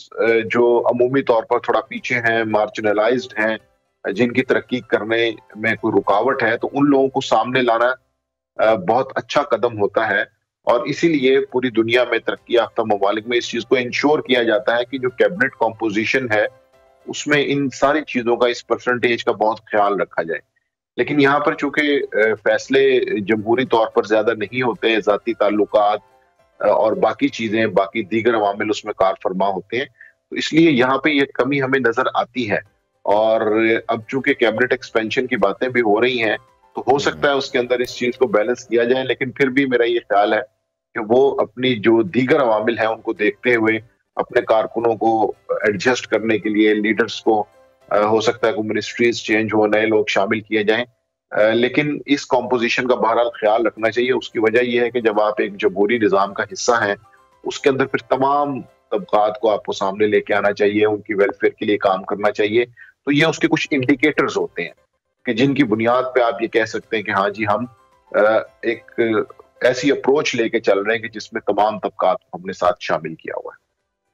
جو عمومی طور پر تھوڑا پیچھے ہیں, مارجنلائزڈ ہیں, جن کی ترقی کرنے میں کوئی رکاوٹ ہے, تو ان لوگوں کو سامنے لانا بہت اچھا قدم ہوتا ہے. اور اسی لیے پوری دنیا میں ترقی یافتہ ممالک میں اس چیز کو انشور کیا جاتا ہے کہ جو کیبنٹ کمپوزیشن ہے اس میں ان ساری چیزوں کا, اس پرسنٹیج کا بہت خیال رکھا جائے. لیکن یہاں پر چونکہ فیصلے جمہوری طور پر زیادہ نہیں ہوتے, ذاتی تعلقات اور باقی چیزیں, باقی دیگر عوامل اس میں کار فرما ہوتے ہیں, تو اس لیے یہاں پہ یہ کمی ہمیں نظر آتی ہے. اور اب چونکہ کیبنٹ ایکسپینشن کی باتیں بھی ہو رہی ہیں تو ہو سکتا ہے اس کے اندر اس چیز کو بیلنس کیا جائے, لیکن پھر بھی میرا یہ خیال ہے کہ وہ اپنی جو دیگر عوامل ہیں ان کو دیکھتے ہوئے اپنے کارکنوں کو ایڈجسٹ کرنے کے لیے, لیڈرز کو ہو سکتا ہے کہ منسٹریز چینج ہو, نئے لوگ شامل کیے جائیں, لیکن اس کمپوزیشن کا بہرحال خیال رکھنا چاہیے. اس کی وجہ یہ ہے کہ جب آپ ایک جمہوری نظام کا حصہ ہیں اس کے اندر پھر تمام طبقات کو آپ کو سامنے لے کے آنا چاہیے, ان کی ویلفیئر کے لیے کام کرنا چاہیے. تو یہ اس کے کچھ انڈیکیٹرز ہوتے ہیں کہ جن کی بنیاد پہ آپ یہ کہہ سکتے ہیں کہ ہاں جی ہم ایک ایسی اپروچ لے کے چل رہے ہیں کہ جس میں تمام طبقات کو ہم نے ساتھ شامل کیا ہوا ہے.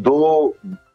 $2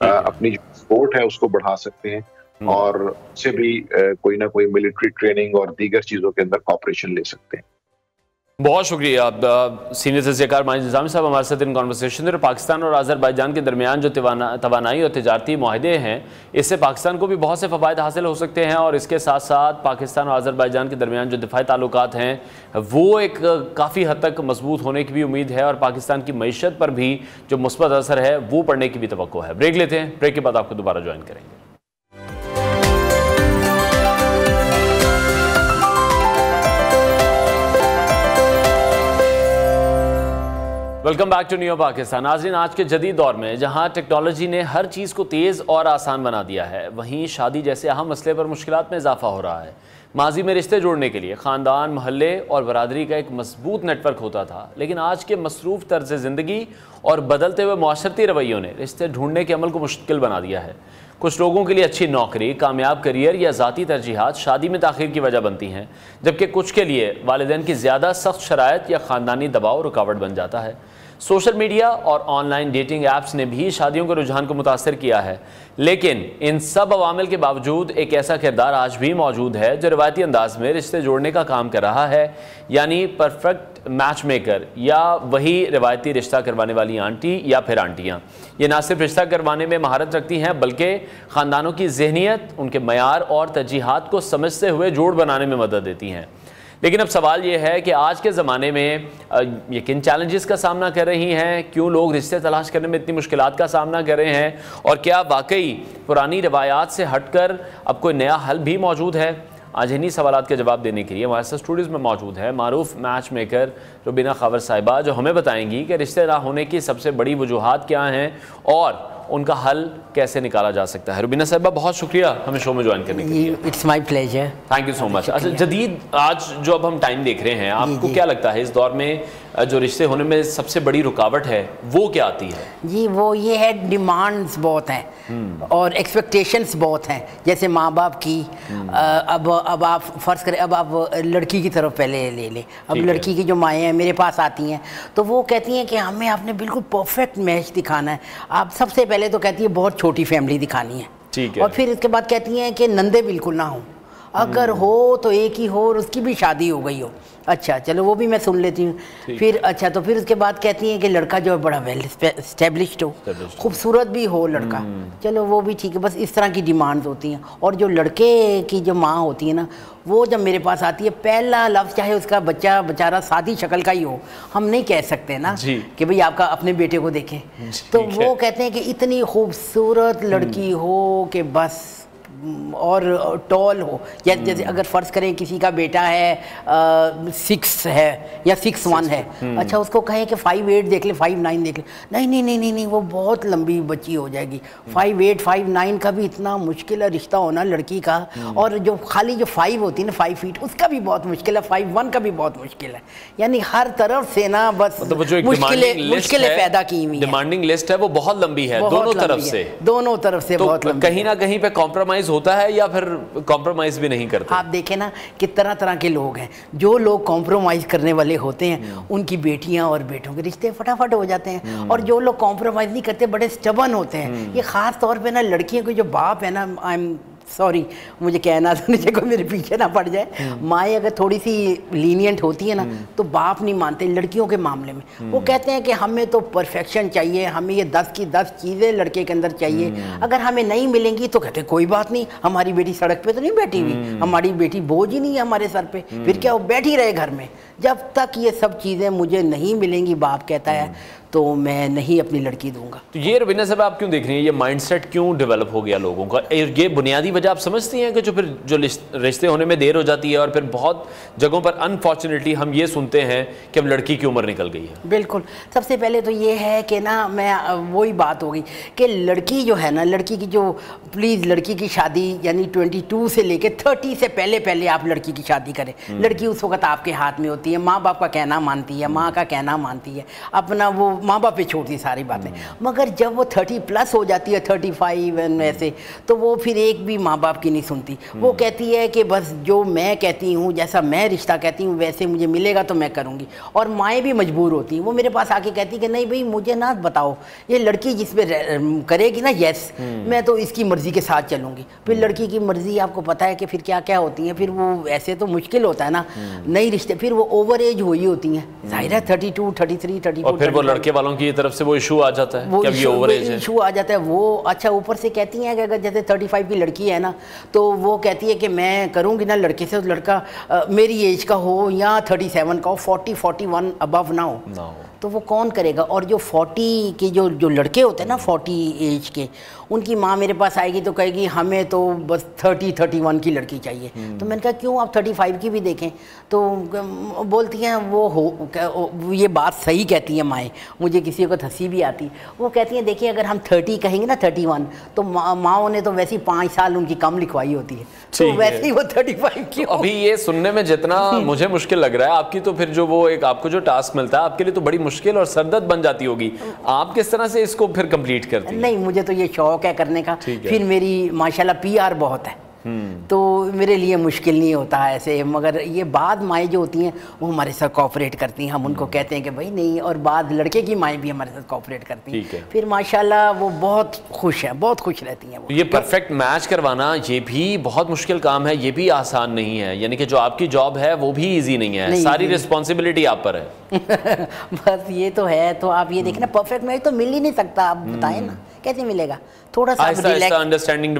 اپنی جو سپورٹ ہے اس کو بڑھا سکتے ہیں اور سے بھی کوئی نہ کوئی ملٹری ٹریننگ اور دیگر چیزوں کے اندر کوآپریشن لے سکتے ہیں. بہت شکریہ سینئر تجزیہ کار ماجد نظامی صاحب ہمارے ساتھ ان کانورسیشن میں. پاکستان اور آذربائیجان کے درمیان جو توانائی اور تجارتی معاہدے ہیں اس سے پاکستان کو بھی بہت سے فوائد حاصل ہو سکتے ہیں، اور اس کے ساتھ ساتھ پاکستان اور آذربائیجان کے درمیان جو دفاعی تعلقات ہیں وہ ایک کافی حد تک مضبوط ہونے کی بھی امید ہے، اور پاکستان کی معیشت پر بھی جو مثبت اثر ہے وہ پڑنے کی بھی توقع ہے. بریک لیتے ہیں، بریک کے بعد آپ کو دوبارہ جوائن کریں گے. Welcome back to new Pakistan. ناظرین، آج کے جدید دور میں جہاں ٹیکنالوجی نے ہر چیز کو تیز اور آسان بنا دیا ہے، وہیں شادی جیسے اہم مسئلے پر مشکلات میں اضافہ ہو رہا ہے. ماضی میں رشتے جوڑنے کے لیے خاندان، محلے اور برادری کا ایک مضبوط نیٹ ورک ہوتا تھا، لیکن آج کے مصروف طرز زندگی اور بدلتے ہوئے معاشرتی رویوں نے رشتے ڈھونڈنے کے عمل کو مشکل بنا دیا ہے. کچھ لوگوں کے لیے اچھی نوکری، کامیاب کیریئر یا ذاتی ترجیحات شادی میں تاخیر کی وجہ بنتی ہیں، جبکہ کچھ کے لیے والدین کی زیادہ سخت شرائط یا خاندانی دباؤ رکاوٹ بن جاتا ہے. سوشل میڈیا اور آن لائن ڈیٹنگ ایپس نے بھی شادیوں کے رجحان کو متاثر کیا ہے، لیکن ان سب عوامل کے باوجود ایک ایسا کردار آج بھی موجود ہے جو روایتی انداز میں رشتے جوڑنے کا کام کر رہا ہے، یعنی پرفیکٹ میچ میکر، یا وہی روایتی رشتہ کروانے والی آنٹی یا پھر آنٹیاں. یہ نہ صرف رشتہ کروانے میں مہارت رکھتی ہیں بلکہ خاندانوں کی ذہنیت، ان کے معیار اور ترجیحات کو سمجھتے ہوئے جوڑ بنانے میں مدد دیتی ہیں. لیکن اب سوال یہ ہے کہ آج کے زمانے میں یہ کن چیلنجز کا سامنا کر رہی ہیں، کیوں لوگ رشتے تلاش کرنے میں اتنی مشکلات کا سامنا کر رہے ہیں، اور کیا واقعی پرانی روایات سے ہٹ کر اب کوئی نیا حل بھی موجود ہے. آج انہی سوالات کے جواب دینے کے لیے ہمارے ساتھ اسٹوڈیوز میں موجود ہے معروف میچ میکر روبینہ خاور صاحبہ، جو ہمیں بتائیں گی کہ رشتے نہ ہونے کی سب سے بڑی وجوہات کیا ہیں اور ان کا حل کیسے نکالا جا سکتا ہے. روبینہ صاحبہ، بہت شکریہ ہمیں شو میں جوائن کرنے کے لیے. It's my pleasure. Thank you so much. اچھا، جدید آج جو اب ہم ٹائم دیکھ رہے ہیں، آپ کو کیا لگتا ہے اس دور میں جو رشتے ہونے میں سب سے بڑی رکاوٹ ہے وہ کیا آتی ہے؟ جی وہ یہ ہے ڈیمانڈز بہت ہیں اور ایکسپیکٹیشنز بہت ہیں. جیسے ماں باپ کی اب آپ فرض کریں، اب آپ لڑکی کی طرف پہلے لے لیں. اب لڑکی کی جو مائیں ہیں میرے پاس آتی ہیں تو وہ کہتی ہیں کہ ہمیں آپ نے بالکل پرفیکٹ میچ دکھانا ہے. آپ سب سے پہلے تو کہتی ہے بہت چھوٹی فیملی دکھانی ہے، اور پھر اس کے بعد کہتی ہیں کہ نندے بالکل نہ ہوں، اگر ہو تو ایک ہی ہو اور اس کی بھی شادی ہو گئی ہو. اچھا چلو وہ بھی میں سن لیتی ہوں. پھر اچھا تو پھر اس کے بعد کہتی ہیں کہ لڑکا جو ہے بڑا ویل اسٹیبلشڈ ہو، خوبصورت بھی ہو لڑکا. چلو وہ بھی ٹھیک ہے. بس اس طرح کی ڈیمانڈز ہوتی ہیں. اور جو لڑکے کی جو ماں ہوتی ہے نا، وہ جب میرے پاس آتی ہے پہلا لفظ، چاہے اس کا بچہ بیچارہ سادی شکل کا ہی ہو، ہم نہیں کہہ سکتے نا کہ بھئی آپ کا اپنے بیٹے کو دیکھیں، تو وہ کہتے ہیں کہ اتنی خوبصورت لڑکی ہو کہ بس اور ٹال ہو. یا جیسے اگر فرض کریں کسی کا بیٹا ہے 6 ہے یا 6'1" ہے، اچھا اس کو کہیں کہ 5'8" دیکھ لیں، 5'9" دیکھ لیں، نہیں وہ بہت لمبی بچی ہو جائے گی. 5'8", 5'9" کا بھی اتنا مشکل ہے رشتہ ہونا لڑکی کا. اور جو خالی جو 5 ہوتی ہے نا، 5 فیٹ، اس کا بھی بہت مشکل ہے. 5'1" کا بھی بہت مشکل ہے. یعنی ہر طرف سے نا بس مشکلیں پیدا کی ہوئی ہیں. ڈیمانڈنگ لسٹ ہے وہ بہت لمبی ہے، دونوں طرف سے بہت لمبی. کہیں نہ کہیں پہ کمپرومائز ہوتا ہے یا پھر کمپرومائز بھی نہیں کرتے. آپ دیکھیں نا کہ طرح کے لوگ ہیں. جو لوگ کمپرومائز کرنے والے ہوتے ہیں ان کی بیٹیاں اور بیٹوں کے رشتے فٹافٹ ہو جاتے ہیں. اور جو لوگ کمپرومائز نہیں کرتے بڑے سٹبن ہوتے ہیں. یہ خاص طور پہ نا لڑکیوں کے جو باپ ہے نا، سوری مجھے کہنا تو نہیں کوئی میرے پیچھے نہ پڑ جائے، مائیں اگر تھوڑی سی لینینٹ ہوتی ہیں نا تو باپ نہیں مانتے لڑکیوں کے معاملے میں. وہ کہتے ہیں کہ ہمیں تو پرفیکشن چاہیے، ہمیں یہ 10 کی 10 چیزیں لڑکے کے اندر چاہیے. اگر ہمیں نہیں ملیں گی تو کہتے ہیں کوئی بات نہیں، ہماری بیٹی سڑک پہ تو نہیں بیٹھی ہوئی، ہماری بیٹی بوجھ ہی نہیں ہے ہمارے سر پہ، پھر کیا وہ بیٹھی رہے گھر میں. جب تک یہ سب چیزیں مجھے نہیں ملیں گی، باپ کہتا ہے، تو میں نہیں اپنی لڑکی دوں گا. تو یہ روبینہ صاحب آپ کیوں دیکھ رہی ہیں، یہ مائنڈ سیٹ کیوں ڈیولپ ہو گیا لوگوں کا؟ یہ بنیادی وجہ آپ سمجھتی ہیں کہ جو رشتے ہونے میں دیر ہو جاتی ہے، اور پھر بہت جگہوں پر انفارچونیٹلی ہم یہ سنتے ہیں کہ اب لڑکی کی عمر نکل گئی ہے؟ بالکل. سب سے پہلے تو یہ ہے کہ نا میں وہی بات ہوگی کہ لڑکی جو ہے نا، لڑکی کی جو پلیز لڑکی کی شادی یعنی 22 سے لے کے 30 سے پہلے آپ لڑکی کی شادی کریں. لڑکی اس وقت آپ کے ہاتھ میں ہوتی ہے، ماں باپ کا کہنا مانتی ہے، ماں کا کہنا مانتی ہے، اپنا وہ ماں باپ پہ چھوڑتی ساری باتیں. مگر جب وہ 30+ ہو جاتی ہے 35 ایسے, تو وہ پھر ایک بھی ماں باپ کی نہیں سنتی. وہ کہتی ہے کہ بس جو میں کہتی ہوں, جیسا میں رشتہ کہتی ہوں ویسے مجھے ملے گا تو میں کروں گی. اور مائیں بھی مجبور ہوتی ہیں. وہ میرے پاس آ کے کہتی کہ نہیں بھائی مجھے نہ بتاؤ, یہ لڑکی جس پہ کرے گی نا یس, میں تو اس کی مرضی کے ساتھ چلوں گی. پھر لڑکی کی مرضی آپ کو پتہ ہے کہ پھر کیا کیا ہوتی ہیں. پھر وہ ایسے تو مشکل ہوتا ہے نا نئی رشتے, پھر وہ اوور ایج ہوئی ہوتی ہیں ظاہر ہے 32 33 34. اور پھر وہ لڑکے والوں کی طرف سے وہ ایشو آ جاتا ہے, وہ ایشو آ جاتا ہے. وہ اچھا اوپر سے کہتی ہیں کہ اگر جیسے 35 کی لڑکی ہے نا, تو وہ کہتی ہے کہ میں کروں گی نا لڑکے سے, لڑکا میری ایج کا ہو یا 37 کا ہو, 40 41 ابو نہ ہو, تو وہ کون کرے گا. اور جو 40 کے جو لڑکے ہوتے ہیں نا 40 ایج کے, ان کی ماں میرے پاس آئے گی تو کہے گی ہمیں تو بس 30 31 کی لڑکی چاہیے. تو میں نے کہا کیوں, آپ 35 کی بھی دیکھیں. تو بولتی ہیں وہ یہ بات صحیح کہتی ہیں مائیں, مجھے کسی کو ہنسی بھی آتی. وہ کہتی ہیں دیکھیے اگر ہم 30 کہیں گے نا 31, تو ماؤں نے تو ویسے 5 سال ان کی کم لکھوائی ہوتی ہے, تو ویسے ہی وہ 35 کی. ابھی یہ سننے میں جتنا مجھے مشکل لگ رہا ہے, آپ کی تو پھر جو وہ ایک آپ کو جو ٹاسک ملتا ہے آپ کے لیے تو بڑی مشکل اور سردرد بن جاتی ہوگی. آپ کس طرح سے اس کو پھر کمپلیٹ کرتی ہیں؟ نہیں مجھے تو یہ شوق ہے کرنے کا. پھر میری ماشاءاللہ PR بہت ہے, تو میرے لیے مشکل نہیں ہوتا ایسے. مگر یہ بعد مائیں جو ہوتی ہیں وہ ہمارے ساتھ کوآپریٹ کرتی ہیں, ہم ان کو کہتے ہیں کہ بھائی نہیں, اور بعد لڑکے کی مائیں بھی ہمارے ساتھ کوآپریٹ کرتی ہیں. پھر ماشاءاللہ وہ بہت خوش ہیں, بہت خوش رہتی ہیں. یہ پرفیکٹ میچ کروانا یہ بھی بہت مشکل کام ہے, یہ بھی آسان نہیں ہے. یعنی کہ جو آپ کی جاب ہے وہ بھی ایزی نہیں ہے, ساری رسپانسبلٹی آپ پر ہے. بس یہ تو ہے. تو آپ یہ دیکھیں نا پرفیکٹ میچ تو مل ہی نہیں سکتا, آپ بتائیں نا کیسے ملے گا. تھوڑا سا انڈرسٹینڈنگ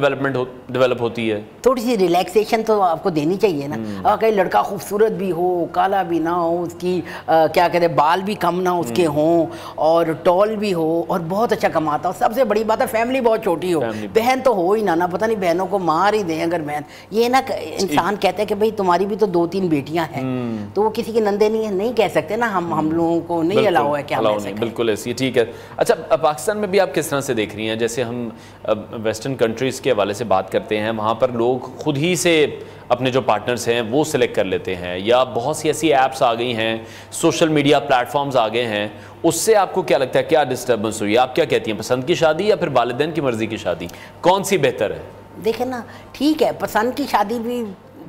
ڈیولپ ہوتی ہے, تھوڑی سی ریلیکسیشن تو آپ کو دینی چاہیے نا. اگر کہیں لڑکا خوبصورت بھی ہو, کالا بھی نہ ہو, اس کی کیا کہتے ہیں بال بھی کم نہ اس کے ہوں, اور ٹال بھی ہو, اور بہت اچھا کماتا ہو. سب سے بڑی بات ہے فیملی بہت چھوٹی ہو, بہن تو ہو ہی نہ پتہ نہیں بہنوں کو مار ہی دیں اگر بہن. یہ نا انسان کہتا ہے کہ بھائی تمہاری بھی تو 2-3 بیٹیاں ہیں, تو وہ کسی کے نندے نہیں کہہ سکتے نا, ہم لوگوں کو نہیں الاؤ ہے کہ ہم ایسے. بالکل ایسی. ٹھیک ہے. اچھا پاکستان میں بھی آپ کس طرح سے دیکھ رہی ہیں, جیسے ہم ویسٹرن کنٹریز کے حوالے سے بات کرتے ہیں, وہاں پر لوگ خود ہی سے اپنے جو پارٹنرز ہیں وہ سلیکٹ کر لیتے ہیں, یا بہت سی ایسی ایپس آ گئی ہیں, سوشل میڈیا پلیٹ فارمز آ گئے ہیں, اس سے آپ کو کیا لگتا ہے, کیا ڈسٹربنس ہوئی, آپ کیا کہتی ہیں, پسند کی شادی یا پھر والدین کی مرضی کی شادی, کون سی بہتر ہے؟ دیکھیں نا ٹھیک ہے, پسند کی شادی بھی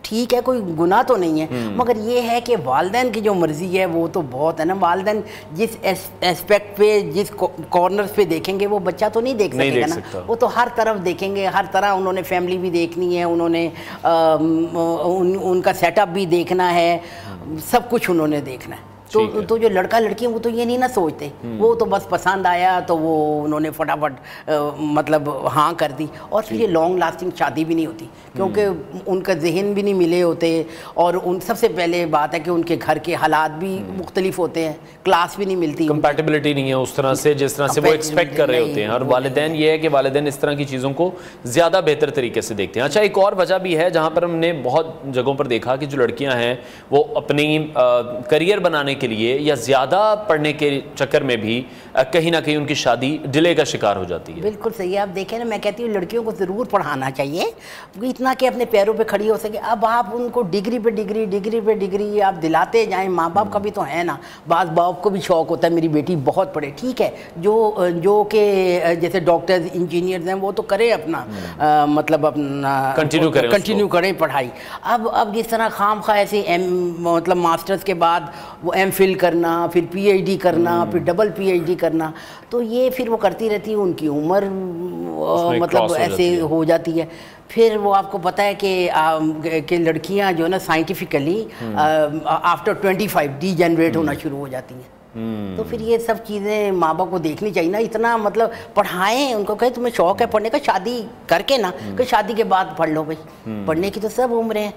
ٹھیک ہے, کوئی گناہ تو نہیں ہے, مگر یہ ہے کہ والدین کی جو مرضی ہے وہ تو بہت ہے نا. والدین جس اسپیکٹ پہ جس کارنرز پہ دیکھیں گے وہ بچہ تو نہیں دیکھ سکے گا نا, وہ تو ہر طرف دیکھیں گے, ہر طرح انہوں نے فیملی بھی دیکھنی ہے, انہوں نے ان کا سیٹ اپ بھی دیکھنا ہے, سب کچھ انہوں نے دیکھنا ہے. تو جو لڑکا لڑکی وہ تو یہ نہیں نہ سوچتے, وہ تو بس پسند آیا تو وہ انہوں نے فٹافٹ مطلب ہاں کر دی. اور پھر یہ لانگ لاسٹنگ شادی بھی نہیں ہوتی, کیونکہ ان کا ذہن بھی نہیں ملے ہوتے, اور ان سب سے پہلے بات ہے کہ ان کے گھر کے حالات بھی مختلف ہوتے ہیں, کلاس بھی نہیں ملتی, کمپیٹیبلٹی نہیں ہے اس طرح سے جس طرح سے وہ ایکسپیکٹ کر رہے ہوتے ہیں. اور والدین یہ ہے کہ والدین اس طرح کی چیزوں کو زیادہ بہتر طریقے سے دیکھتے ہیں. اچھا ایک اور وجہ بھی ہے جہاں پر ہم نے بہت جگہوں پر دیکھا کہ جو لڑکیاں ہیں وہ اپنی کریئر بنانے کے لیے یا زیادہ پڑھنے کے چکر میں بھی کہیں نہ کہیں ان کی شادی ڈیلے کا شکار ہو جاتی ہے. بالکل صحیح. آپ دیکھیں نا, میں کہتی ہوں لڑکیوں کو ضرور پڑھانا چاہیے اتنا کہ اپنے پیروں پہ کھڑی ہو سکے. اب آپ ان کو ڈگری پہ ڈگری آپ دلاتے جائیں, ماں باپ کا بھی تو ہے نا, بعض باپ کو بھی شوق ہوتا ہے میری بیٹی بہت پڑھے. ٹھیک ہے, جو کہ جیسے ڈاکٹرز انجینئرز ہیں وہ تو کریں اپنا مطلب اپنا کنٹینیو کریں پڑھائی. اب جس طرح خام خواہ ایسے مطلب ماسٹرز کے بعد وہ MPhil کرنا, پھر PhD کرنا, پھر ڈبل PhD کرنا, تو یہ پھر وہ کرتی رہتی ہے, ان کی عمر مطلب ایسے ہو جاتی ہے. پھر وہ آپ کو پتہ ہے کہ لڑکیاں جو ہے نا سائنٹیفکلی آفٹر 25 ڈی جنریٹ ہونا شروع ہو جاتی ہیں. تو پھر یہ سب چیزیں ماں باپ کو دیکھنی چاہیے نا. اتنا مطلب پڑھائیں ان کو, کہیں تمہیں شوق ہے پڑھنے کا, شادی کر کے نا کہ شادی کے بعد پڑھ لو بھائی, پڑھنے کی تو سب عمریں ہیں.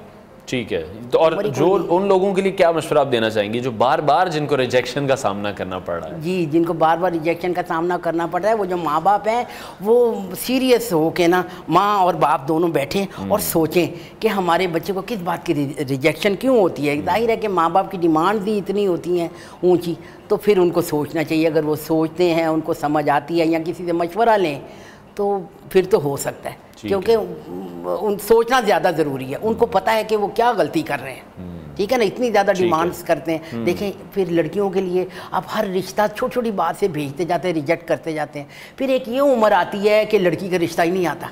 ٹھیک ہے. تو اور جو ان لوگوں کے لیے کیا مشورہ آپ دینا چاہیں گے جو بار بار جن کو ریجیکشن کا سامنا کرنا پڑ رہا ہے؟ جی, جن کو بار بار ریجیکشن کا سامنا کرنا پڑ رہا ہے, وہ جو ماں باپ ہیں وہ سیریس ہو کے نا, ماں اور باپ دونوں بیٹھیں اور سوچیں کہ ہمارے بچے کو کس بات کی ریجیکشن کیوں ہوتی ہے. ظاہر ہے کہ ماں باپ کی ڈیمانڈز ہی اتنی ہوتی ہیں اونچی, تو پھر ان کو سوچنا چاہیے. اگر وہ سوچتے ہیں, ان کو سمجھ آتی ہے, یا کسی سے مشورہ لیں, تو پھر تو ہو سکتا ہے, کیونکہ سوچنا زیادہ ضروری ہے. ان کو پتہ ہے کہ وہ کیا غلطی کر رہے ہیں, ٹھیک ہے نا, اتنی زیادہ ڈیمانڈس کرتے ہیں. دیکھیں پھر لڑکیوں کے لیے اب ہر رشتہ چھوٹی چھوٹی بات سے بھیجتے جاتے ہیں, ریجیکٹ کرتے جاتے ہیں. پھر ایک یہ عمر آتی ہے کہ لڑکی کا رشتہ ہی نہیں آتا,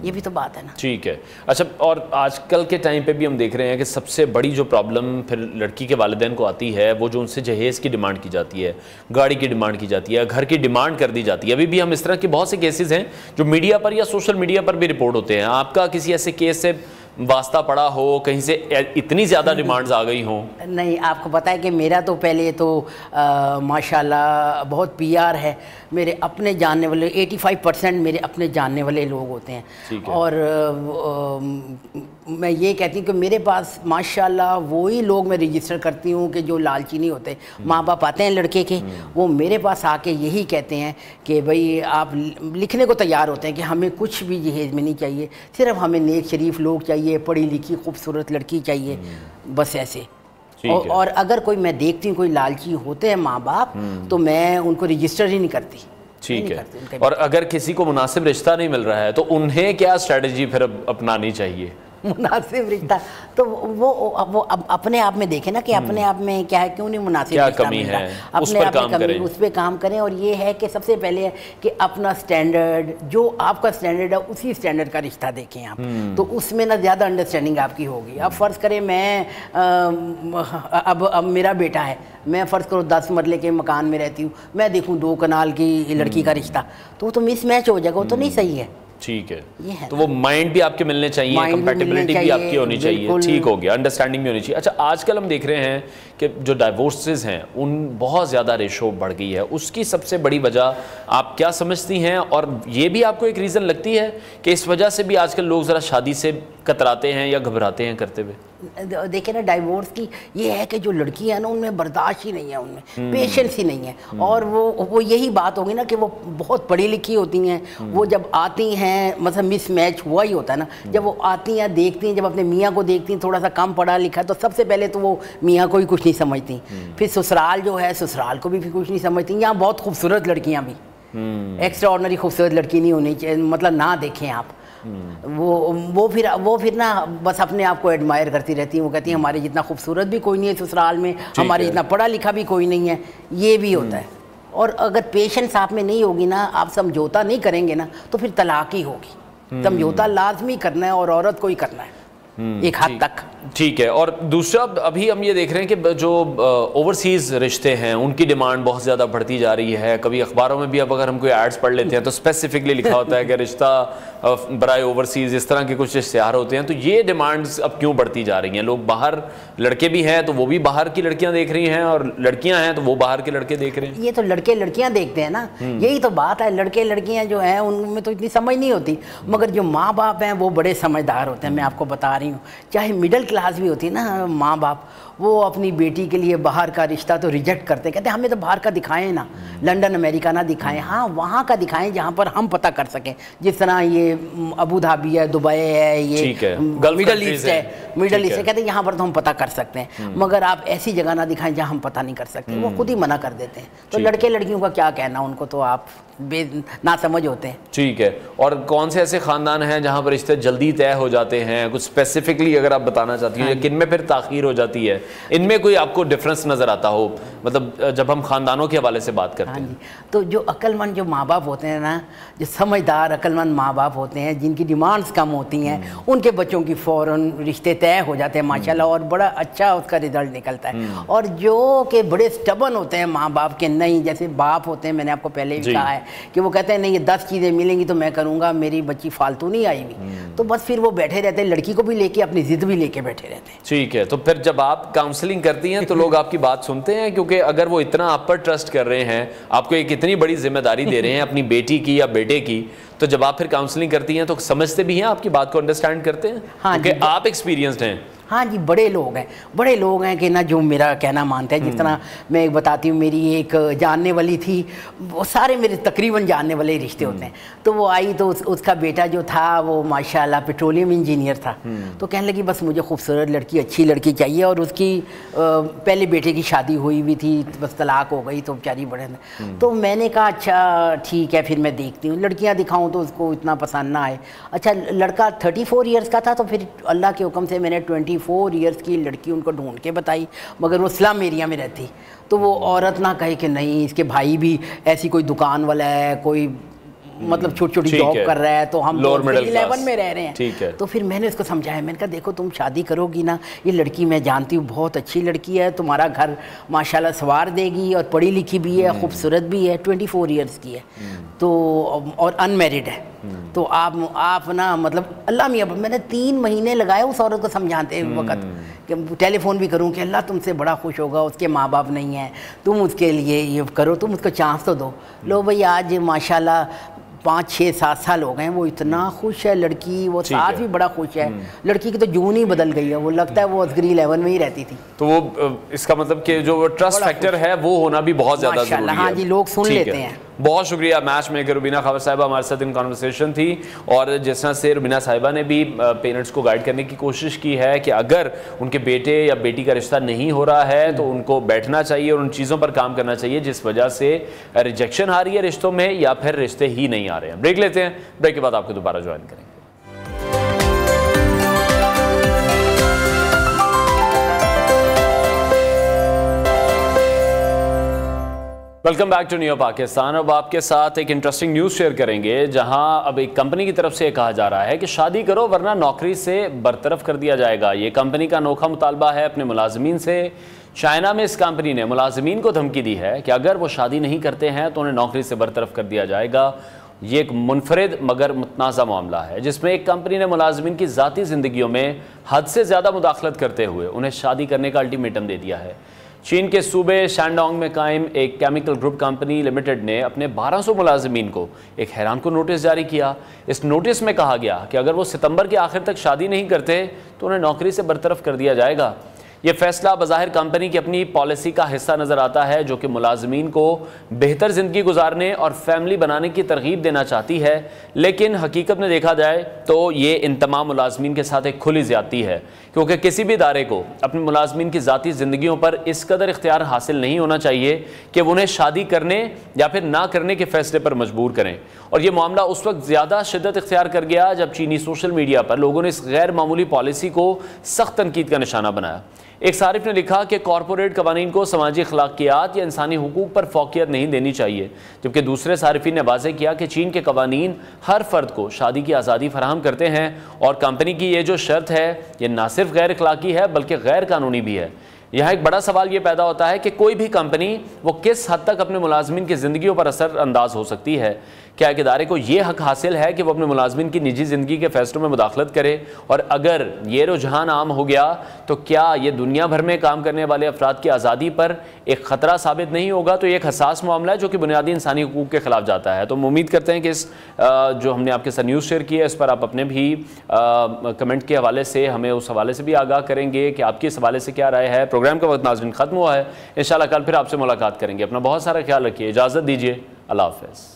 یہ بھی تو بات ہے نا. ٹھیک ہے. اچھا, اور آج کل کے ٹائم پہ بھی ہم دیکھ رہے ہیں کہ سب سے بڑی جو پرابلم پھر لڑکی کے والدین کو آتی ہے وہ جو ان سے جہیز کی ڈیمانڈ کی جاتی ہے, گاڑی کی ڈیمانڈ کی جاتی ہے, گھر کی ڈیمانڈ کر دی جاتی ہے. ابھی بھی ہم اس طرح کے بہت سے کیسز ہیں جو میڈیا پر یا سوشل میڈیا پر بھی رپورٹ ہوتے ہیں. آپ کا کسی ایسے کیس سے واسطہ پڑا ہو, کہیں سے اتنی زیادہ ڈیمانڈز آ گئی ہوں؟ نہیں, آپ کو پتہ ہے کہ میرا تو پہلے تو ماشاءاللہ بہت پی آر ہے. میرے اپنے جاننے والے 85% میرے اپنے جاننے والے لوگ ہوتے ہیں. اور میں یہ کہتی ہوں کہ میرے پاس ماشاءاللہ وہی لوگ میں رجسٹر کرتی ہوں کہ جو لالچی نہیں ہوتے. ماں باپ آتے ہیں لڑکے کے, وہ میرے پاس آ کے یہی کہتے ہیں کہ بھئی آپ لکھنے کو تیار ہوتے ہیں کہ ہمیں کچھ بھی جہیز میں نہیں چاہیے, صرف ہمیں نیک شریف لوگ چاہیے, پڑھی لکھی خوبصورت لڑکی چاہیے, بس ایسے. اور اگر کوئی میں دیکھتی ہوں کوئی لالچی ہوتے ہیں ماں باپ تو میں ان کو رجسٹر ہی نہیں کرتی. ٹھیک ہے. اور اگر کسی کو مناسب رشتہ نہیں مل رہا ہے تو انہیں کیا اسٹریٹجی پھر اپنانی چاہیے؟ مناسب رشتہ تو وہ اپنے آپ میں دیکھیں نا کہ اپنے آپ میں کیا ہے, کیوں نہیں مناسب رشتہ مل رہا, اپنے آپ میں کمی, اس پہ کام کریں. اور یہ ہے کہ سب سے پہلے ہے کہ اپنا سٹینڈرڈ, جو آپ کا سٹینڈرڈ ہے اسی سٹینڈرڈ کا رشتہ دیکھیں آپ, تو اس میں نا زیادہ انڈرسٹینڈنگ آپ کی ہوگی. اب فرض کریں میں اب میرا بیٹا ہے, میں فرض کرو 10 مرلے کے مکان میں رہتی ہوں, میں دیکھوں 2 کنال کی لڑکی کا رشتہ, تو وہ تو مس میچ ہو جائے گا, وہ تو نہیں صحیح ہے. ٹھیک ہے. تو وہ مائنڈ بھی آپ کے ملنے چاہیے, کمپیٹیبلٹی بھی آپ کی ہونی چاہیے, ٹھیک ہو گیا, انڈرسٹینڈنگ بھی ہونی چاہیے. اچھا, آج کل ہم دیکھ رہے ہیں کہ جو ڈائیورسز ہیں ان بہت زیادہ ریشو بڑھ گئی ہے. اس کی سب سے بڑی وجہ آپ کیا سمجھتی ہیں, اور یہ بھی آپ کو ایک ریزن لگتی ہے کہ اس وجہ سے بھی آج کل لوگ ذرا شادی سے کتراتے ہیں یا گھبراتے ہیں کرتے ہوئے؟ دیکھیں نا, ڈائیورس کی یہ ہے کہ جو لڑکی ہے نا ان میں برداشت ہی نہیں ہے, ان میں پیشنس ہی نہیں ہے. اور وہ یہی بات ہوگی نا کہ وہ بہت پڑھی لکھی ہوتی ہیں, وہ جب آتی ہیں مثلا مس میچ ہوا ہی ہوتا ہے نا, جب وہ آتی ہیں دیکھتی ہیں, جب اپنے میاں کو دیکھتی ہیں تھوڑا سا کم پڑھا لکھا, تو سب سے پہلے تو وہ میاں کو ہی کچھ نہیں سمجھتی. پھر سسرال جو ہے سسرال کو بھی کچھ نہیں سمجھتی. یہاں بہت خوبصورت لڑکیاں بھی, ایکسٹرا آرڈنری خوبصورت لڑکی نہیں ہونی چاہیے, مطلب نہ دیکھیں آپ. وہ پھر نا بس اپنے آپ کو ایڈمائر کرتی رہتی ہیں. وہ کہتی ہیں ہمارے جتنا خوبصورت بھی کوئی نہیں ہے سسرال میں, ہمارے جتنا پڑھا لکھا بھی کوئی نہیں ہے. یہ بھی ہوتا ہے. اور اگر پیشنس آپ میں نہیں ہوگی نا, آپ سمجھوتا نہیں کریں گے نا, تو پھر طلاق ہی ہوگی. سمجھوتا لازمی کرنا ہے, اور عورت کو ہی کرنا ہے ایک حد تک. ٹھیک ہے. اور دوسرا, ابھی ہم یہ دیکھ رہے ہیں کہ جو اوورسیز رشتے ہیں ان کی ڈیمانڈ بہت زیادہ بڑھتی جا رہی ہے. کبھی اخباروں میں بھی اب اگر ہم کوئی ایڈز پڑھ لیتے ہیں تو اسپیسیفکلی لکھا ہوتا ہے کہ رشتہ برائے اوورسیز, اس طرح کے کچھ اشتہار ہوتے ہیں. تو یہ ڈیمانڈز اب کیوں بڑھتی جا رہی ہیں؟ لوگ باہر, لڑکے بھی ہیں تو وہ بھی باہر کی لڑکیاں دیکھ رہی ہیں, اور لڑکیاں ہیں تو وہ باہر کے لڑکے دیکھ رہے ہیں. یہ تو لڑکے لڑکیاں دیکھتے ہیں نا, یہی تو بات ہے. لڑکے لڑکیاں جو ہیں ان میں تو اتنی سمجھ نہیں ہوتی, مگر جو ماں باپ ہیں وہ بڑے سمجھدار ہوتے ہیں. میں آپ کو بتا رہی ہوں, چاہے مڈل کلاس بھی ہوتی ہے نا ماں باپ, وہ اپنی بیٹی کے لیے باہر کا رشتہ تو ریجیکٹ کرتے ہیں. کہتے ہیں ہمیں تو باہر کا دکھائیں نا, لنڈن امریکہ نہ دکھائیں, ہاں وہاں کا دکھائیں جہاں پر ہم پتہ کر سکیں. جس طرح یہ ابو دھابی ہے, دبئی ہے, یہ مڈل ایسٹ ہے, کہتے ہیں یہاں پر تو ہم پتہ کر سکتے ہیں, مگر آپ ایسی جگہ نہ دکھائیں جہاں ہم پتہ نہیں کر سکتے. وہ خود ہی منع کر دیتے ہیں. تو لڑکے لڑکیوں کا کیا کہنا, ان کو تو آپ نہ سمجھ ہوتے ہیں. ٹھیک ہے. اور کون سے ایسے خاندان ہیں جہاں پر رشتے جلدی طے ہو جاتے ہیں, کچھ اسپیسیفکلی اگر آپ بتانا چاہتی ہیں, کن میں پھر تاخیر ہو جاتی ہے؟ ان میں کوئی آپ کو ڈفرنس نظر آتا ہو, مطلب جب ہم خاندانوں کے حوالے سے بات کرتے ہیں؟ تو جو عقل مند جو ماں باپ ہوتے ہیں نا, جو سمجھدار عقل مند ماں باپ ہوتے ہیں, جن کی ڈیمانڈز کم ہوتی ہیں, ان کے بچوں کی فوراً رشتے طے ہو جاتے ہیں ماشاءاللہ, اور بڑا اچھا اس کا رزلٹ نکلتا ہے. اور جو کہ بڑے سٹبن ہوتے ہیں ماں باپ کے, نہیں جیسے باپ ہوتے ہیں, میں نے آپ کو پہلے بھی کہا ہے کہ وہ کہتے ہیں نہیں یہ 10 چیزیں ملیں گی تو میں کروں گا, میری بچی فالتو نہیں آئی ہوئی, تو بس پھر وہ بیٹھے رہتے ہیں, لڑکی کو بھی لے کے اپنی ضد بھی لے کے بیٹھے رہتے ہیں. ٹھیک ہے. تو پھر جب آپ کاؤنسلنگ کرتی ہیں تو لوگ آپ کی بات سنتے ہیں؟ کیونکہ اگر وہ اتنا آپ پر ٹرسٹ کر رہے ہیں, آپ کو ایک اتنی بڑی ذمہ داری دے رہے ہیں اپنی بیٹی کی یا بیٹے کی, تو جب آپ پھر کاؤنسلنگ کرتی ہیں تو سمجھتے بھی ہیں, آپ کی بات کو انڈرسٹینڈ کرتے ہیں, کیونکہ آپ ایکسپیرینسڈ ہیں. ہاں جی, بڑے لوگ ہیں کہ نا جو میرا کہنا مانتے ہیں. جس طرح میں ایک بتاتی ہوں, میری ایک جاننے والی تھی, وہ سارے میرے تقریباً جاننے والے رشتے ہوتے ہیں. تو وہ آئی تو اس کا بیٹا جو تھا وہ ماشاءاللہ پیٹرولیم انجینئر تھا. تو کہنے لگی بس مجھے خوبصورت لڑکی, اچھی لڑکی چاہیے, اور اس کی پہلے بیٹے کی شادی ہوئی ہوئی تھی, بس طلاق ہو گئی تو بیچاری بڑے. تو میں نے کہا اچھا ٹھیک ہے, پھر میں دیکھتی ہوں, لڑکیاں ہوں تو اس کو اتنا پسند نہ آئے. اچھا لڑکا 34 ایئرس کا تھا تو پھر اللہ کے حکم سے میں نے 24 ایئرس کی لڑکی ان کو ڈھونڈ کے بتائی, مگر وہ اسلام ایریا میں رہتی. تو وہ عورت نہ کہے کہ نہیں اس کے بھائی بھی ایسی کوئی دکان والا ہے, کوئی مطلب چھوٹی چھوٹی جاب کر رہا ہے, تو ہم 11 میں رہ رہے ہیں. تو پھر میں نے اس کو سمجھایا, میں نے کہا دیکھو تم شادی کرو گی نا, یہ لڑکی میں جانتی ہوں بہت اچھی لڑکی ہے, تمہارا گھر ماشاءاللہ سنوار دے گی, اور پڑھی لکھی بھی ہے, خوبصورت بھی ہے, 24 ایئرس کی ہے, تو اور ان میرڈ ہے. تو آپ نا مطلب اللہ میاں, میں نے 3 مہینے لگائے اس عورت کو سمجھاتے وقت کہ ٹیلی فون بھی کروں کہ اللہ تم سے بڑا خوش ہوگا, اس کے ماں باپ نہیں ہیں, تم اس کے لیے یہ کرو, تم اس کو چانس تو دو. لو بھائی آج ماشاءاللہ 5 6 7 سال ہو گئے ہیں, وہ اتنا خوش ہے لڑکی, وہ ساتھ بھی بڑا خوش ہے. لڑکی کی تو جون ہی بدل گئی ہے, وہ لگتا ہے وہ عسکری 11 میں ہی رہتی تھی. تو وہ اس کا مطلب کہ جو ٹرسٹ فیکٹر ہے وہ ہونا بھی بہت زیادہ ضروری ہے. ہاں جی, لوگ سن لیتے ہیں. بہت شکریہ. میچ میکر روبینہ خاور صاحبہ ہمارے ساتھ ان کانورسیشن تھی, اور جس طرح سے روبینہ صاحبہ نے بھی پیرنٹس کو گائیڈ کرنے کی کوشش کی ہے کہ اگر ان کے بیٹے یا بیٹی کا رشتہ نہیں ہو رہا ہے تو ان کو بیٹھنا چاہیے اور ان چیزوں پر کام کرنا چاہیے جس وجہ سے ریجیکشن آ رہی ہے رشتوں میں, یا پھر رشتے ہی نہیں آ رہے ہیں. بریک لیتے ہیں, بریک کے بعد آپ کو دوبارہ جوائن کریں گے. Welcome back to new Pakistan. اب آپ کے ساتھ ایک انٹرسٹنگ نیوز شیئر کریں گے, جہاں اب ایک کمپنی کی طرف سے یہ کہا جا رہا ہے کہ شادی کرو ورنہ نوکری سے برطرف کر دیا جائے گا. یہ کمپنی کا انوکھا مطالبہ ہے اپنے ملازمین سے. چائنا میں اس کمپنی نے ملازمین کو دھمکی دی ہے کہ اگر وہ شادی نہیں کرتے ہیں تو انہیں نوکری سے برطرف کر دیا جائے گا. یہ ایک منفرد مگر متنازع معاملہ ہے جس میں ایک کمپنی نے ملازمین کی ذاتی زندگیوں میں حد سے زیادہ مداخلت کرتے ہوئے انہیں شادی کرنے کا الٹیمیٹم دے دیا ہے. چین کے صوبے شانڈونگ میں قائم ایک کیمیکل گروپ کمپنی لمیٹڈ نے اپنے 1200 ملازمین کو ایک حیران کن نوٹس جاری کیا. اس نوٹس میں کہا گیا کہ اگر وہ ستمبر کے آخر تک شادی نہیں کرتے تو انہیں نوکری سے برطرف کر دیا جائے گا. یہ فیصلہ بظاہر کمپنی کی اپنی پالیسی کا حصہ نظر آتا ہے جو کہ ملازمین کو بہتر زندگی گزارنے اور فیملی بنانے کی ترغیب دینا چاہتی ہے, لیکن حقیقت میں دیکھا جائے تو یہ ان تمام ملازمین کے ساتھ ایک کھلی زیادتی ہے, کیونکہ کسی بھی ادارے کو اپنے ملازمین کی ذاتی زندگیوں پر اس قدر اختیار حاصل نہیں ہونا چاہیے کہ وہ انہیں شادی کرنے یا پھر نہ کرنے کے فیصلے پر مجبور کریں. اور یہ معاملہ اس وقت زیادہ شدت اختیار کر گیا جب چینی سوشل میڈیا پر لوگوں نے اس غیر معمولی پالیسی کو سخت تنقید کا نشانہ بنایا. ایک صارف نے لکھا کہ کارپوریٹ قوانین کو سماجی اخلاقیات یا انسانی حقوق پر فوقیت نہیں دینی چاہیے, جبکہ دوسرے صارفین نے واضح کیا کہ چین کے قوانین ہر فرد کو شادی کی آزادی فراہم کرتے ہیں, اور کمپنی کی یہ جو شرط ہے یہ نہ صرف غیر اخلاقی ہے بلکہ غیر قانونی بھی ہے. یہاں ایک بڑا سوال یہ پیدا ہوتا ہے کہ کوئی بھی کمپنی وہ کس حد تک اپنے ملازمین کی زندگیوں پر اثر انداز ہو سکتی ہے. کیا ایک ادارے کو یہ حق حاصل ہے کہ وہ اپنے ملازمین کی نجی زندگی کے فیصلوں میں مداخلت کرے؟ اور اگر یہ رجحان عام ہو گیا تو کیا یہ دنیا بھر میں کام کرنے والے افراد کی آزادی پر ایک خطرہ ثابت نہیں ہوگا؟ تو یہ ایک حساس معاملہ ہے جو کہ بنیادی انسانی حقوق کے خلاف جاتا ہے. تو ہم امید کرتے ہیں کہ اس جو ہم نے آپ کے ساتھ نیوز شیئر کی ہے اس پر آپ اپنے بھی کمنٹ کے حوالے سے ہمیں اس حوالے سے بھی آگاہ کریں گے کہ آپ کی اس حوالے سے کیا رائے ہے. پروگرام کا وقت ناظرین ختم ہوا ہے, انشاءاللہ کل پھر آپ سے ملاقات کریں گے. اپنا بہت سارا خیال رکھیے, اجازت دیجیے, اللہ حافظ.